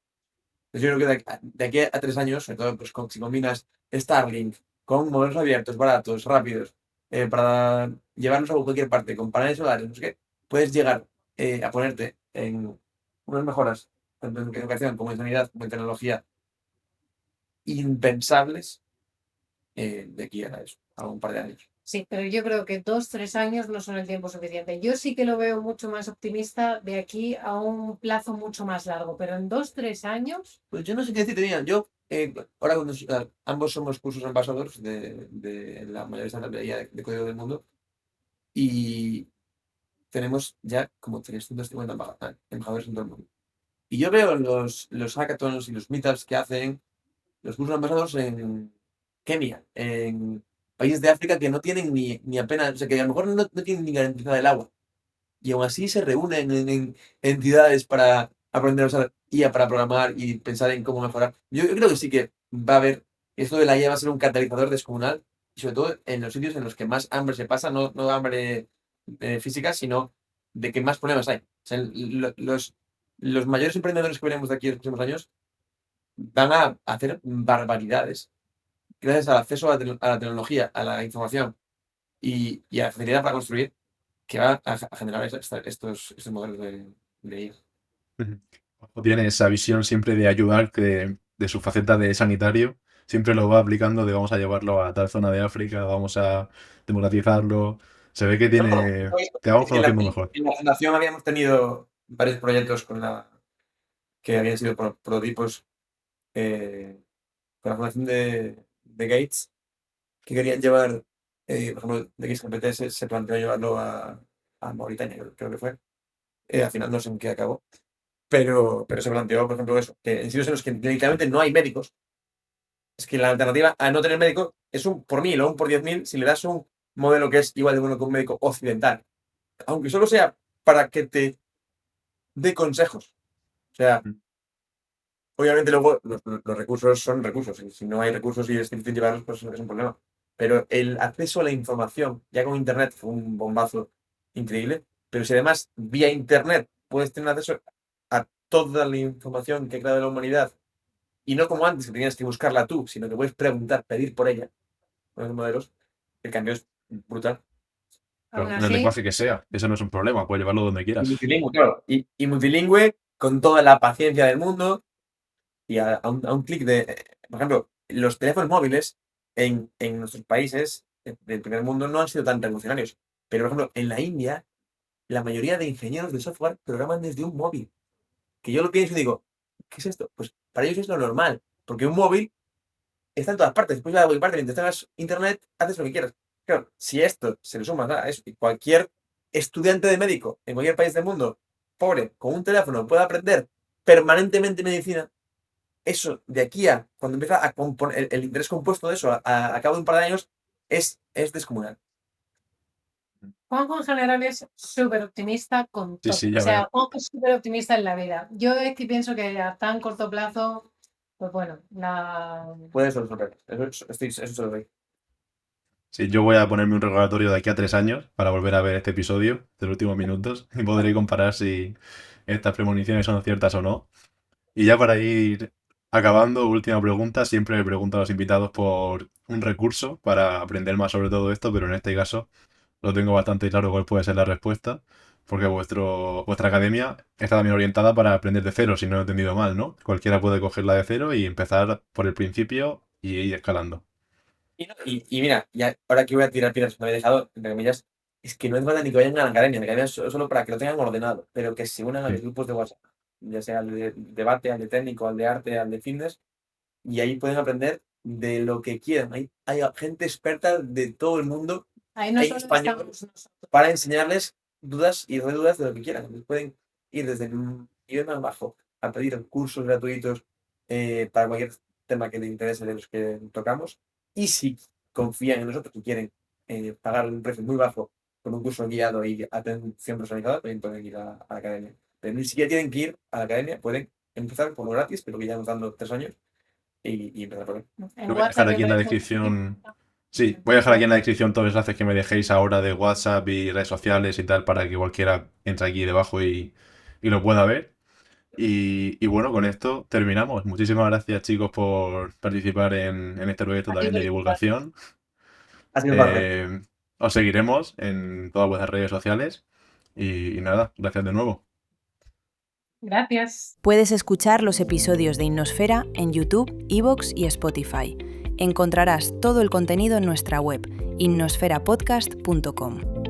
Entonces yo creo que de aquí a 3 años, sobre todo pues, si combinas Starlink con modelos abiertos, baratos, rápidos, para llevarnos a cualquier parte, con paneles solares, no sé qué, puedes llegar a ponerte en unas mejoras, tanto en educación como en sanidad, como en tecnología, impensables de aquí a eso, a un par de años. Sí, pero yo creo que 2, 3 años no son el tiempo suficiente. Yo sí que lo veo mucho más optimista de aquí a un plazo mucho más largo, pero en 2, 3 años, Pues yo no sé qué decirte, mira, yo, ahora ambos somos cursos embajadores de la mayor startup de código del mundo y tenemos ya como 350 embajadores en todo el mundo. Y yo veo los hackathons y los meetups que hacen los cursos embajadores en Kenia, en países de África que no tienen ni apenas, o sea, que a lo mejor no tienen ni garantizada el agua. Y aún así se reúnen en entidades para aprender a usar IA para programar y pensar en cómo mejorar. Yo creo que sí que va a haber, esto de la IA va a ser un catalizador descomunal, y sobre todo en los sitios en los que más hambre se pasa, no hambre física, sino de que más problemas hay. O sea, los mayores emprendedores que veremos de aquí en los próximos años van a hacer barbaridades gracias al acceso a la tecnología, a la información y a la facilidad para construir que va a generar estos modelos de IA. Ojo tiene esa visión siempre de ayudar, que de su faceta de sanitario, siempre lo va aplicando de vamos a llevarlo a tal zona de África, vamos a democratizarlo. Se ve que No, no, tiene, te vamos en la, conociendo mejor. en la fundación habíamos tenido varios proyectos que habían sido prototipos con la fundación de Gates, que querían llevar, por ejemplo, de XGPT se planteó llevarlo a Mauritania, creo que fue. Al final no sé en qué acabó, pero se planteó, por ejemplo, eso, que en sitios en los que literalmente no hay médicos, es que la alternativa a no tener médico es un por 1000 o un por 10.000 si le das un modelo que es igual de bueno que un médico occidental, aunque solo sea para que te dé consejos. O sea, obviamente luego los recursos son recursos, y si no hay recursos y es difícil llevarlos, pues es un problema. Pero el acceso a la información, ya con Internet, fue un bombazo increíble, pero si además vía Internet puedes tener acceso a toda la información que ha creado la humanidad, y no como antes, que tenías que buscarla tú, sino que puedes preguntar, pedir por ella, con los modelos, el cambio es brutal. aún Pero en el así, lenguaje que sea, eso no es un problema, puedes llevarlo donde Y quieras. multilingüe, claro. Y multilingüe con toda la paciencia del mundo y a un clic por ejemplo, los teléfonos móviles en nuestros países del primer mundo no han sido tan revolucionarios. Pero, por ejemplo, en la India, la mayoría de ingenieros de software programan desde un móvil. Que yo lo pienso y digo, ¿qué es esto? Pues para ellos es lo normal, porque un móvil está en todas partes. Después de cualquier parte, mientras tengas internet, haces lo que quieras. Claro, si esto se le suma a eso, y cualquier estudiante de médico en cualquier país del mundo, pobre, con un teléfono, puede aprender permanentemente medicina, eso de aquí a cuando empieza a componer el interés compuesto de eso a cabo de un par de años es descomunal. Juanjo en general es súper optimista con Sí, todo. sí, O ya sea, veo. Juanjo es súper optimista en la vida. Yo es que pienso que a tan corto plazo, pues bueno, Puede sorprender. Eso se lo doy. Sí, yo voy a ponerme un recordatorio de aquí a 3 años para volver a ver este episodio de los últimos minutos y podré comparar si estas premoniciones son ciertas o no. Y ya para ir acabando, última pregunta. Siempre me pregunto a los invitados por un recurso para aprender más sobre todo esto, pero en este caso lo tengo bastante claro cuál puede ser la respuesta, porque vuestra academia está también orientada para aprender de cero, si no lo he entendido mal, ¿no? Cualquiera puede cogerla de cero y empezar por el principio y ir escalando. Y mira, ya, ahora que voy a tirar piedras, me había dejado, entre comillas, es que no es falta ni que vayan a la academia. La academia es solo para que lo tengan ordenado, pero que se unan a los grupos de WhatsApp, ya sea al de debate, al de técnico, al de arte, al de fitness, y ahí pueden aprender de lo que quieran. Hay gente experta de todo el mundo ahí no en solo estamos español nosotros. para enseñarles dudas y dudas de lo que quieran. Entonces pueden ir desde un nivel más bajo a pedir cursos gratuitos para cualquier tema que les interese de los que tocamos. Y si confían en nosotros y quieren pagar un precio muy bajo con un curso guiado y atención personalizada, también pueden ir a la academia. Pero ni siquiera tienen que ir a la academia, pueden empezar por lo gratis, pero que ya nos dando 3 años, y empezar por ahí. En Yo voy a dejar WhatsApp me aquí en la parece. descripción. Sí, voy a dejar aquí en la descripción todos los enlaces que me dejéis ahora de WhatsApp y redes sociales y tal para que cualquiera entre aquí debajo y lo pueda ver. Y bueno, con esto terminamos. Muchísimas gracias, chicos, por participar en este proyecto A ti también de por invitar. divulgación. Ha sido un placer. Os seguiremos en todas vuestras redes sociales. Y nada, gracias de nuevo. Gracias. Puedes escuchar los episodios de Innosfera en YouTube, iVoox y Spotify. Encontrarás todo el contenido en nuestra web, innosferapodcast.com.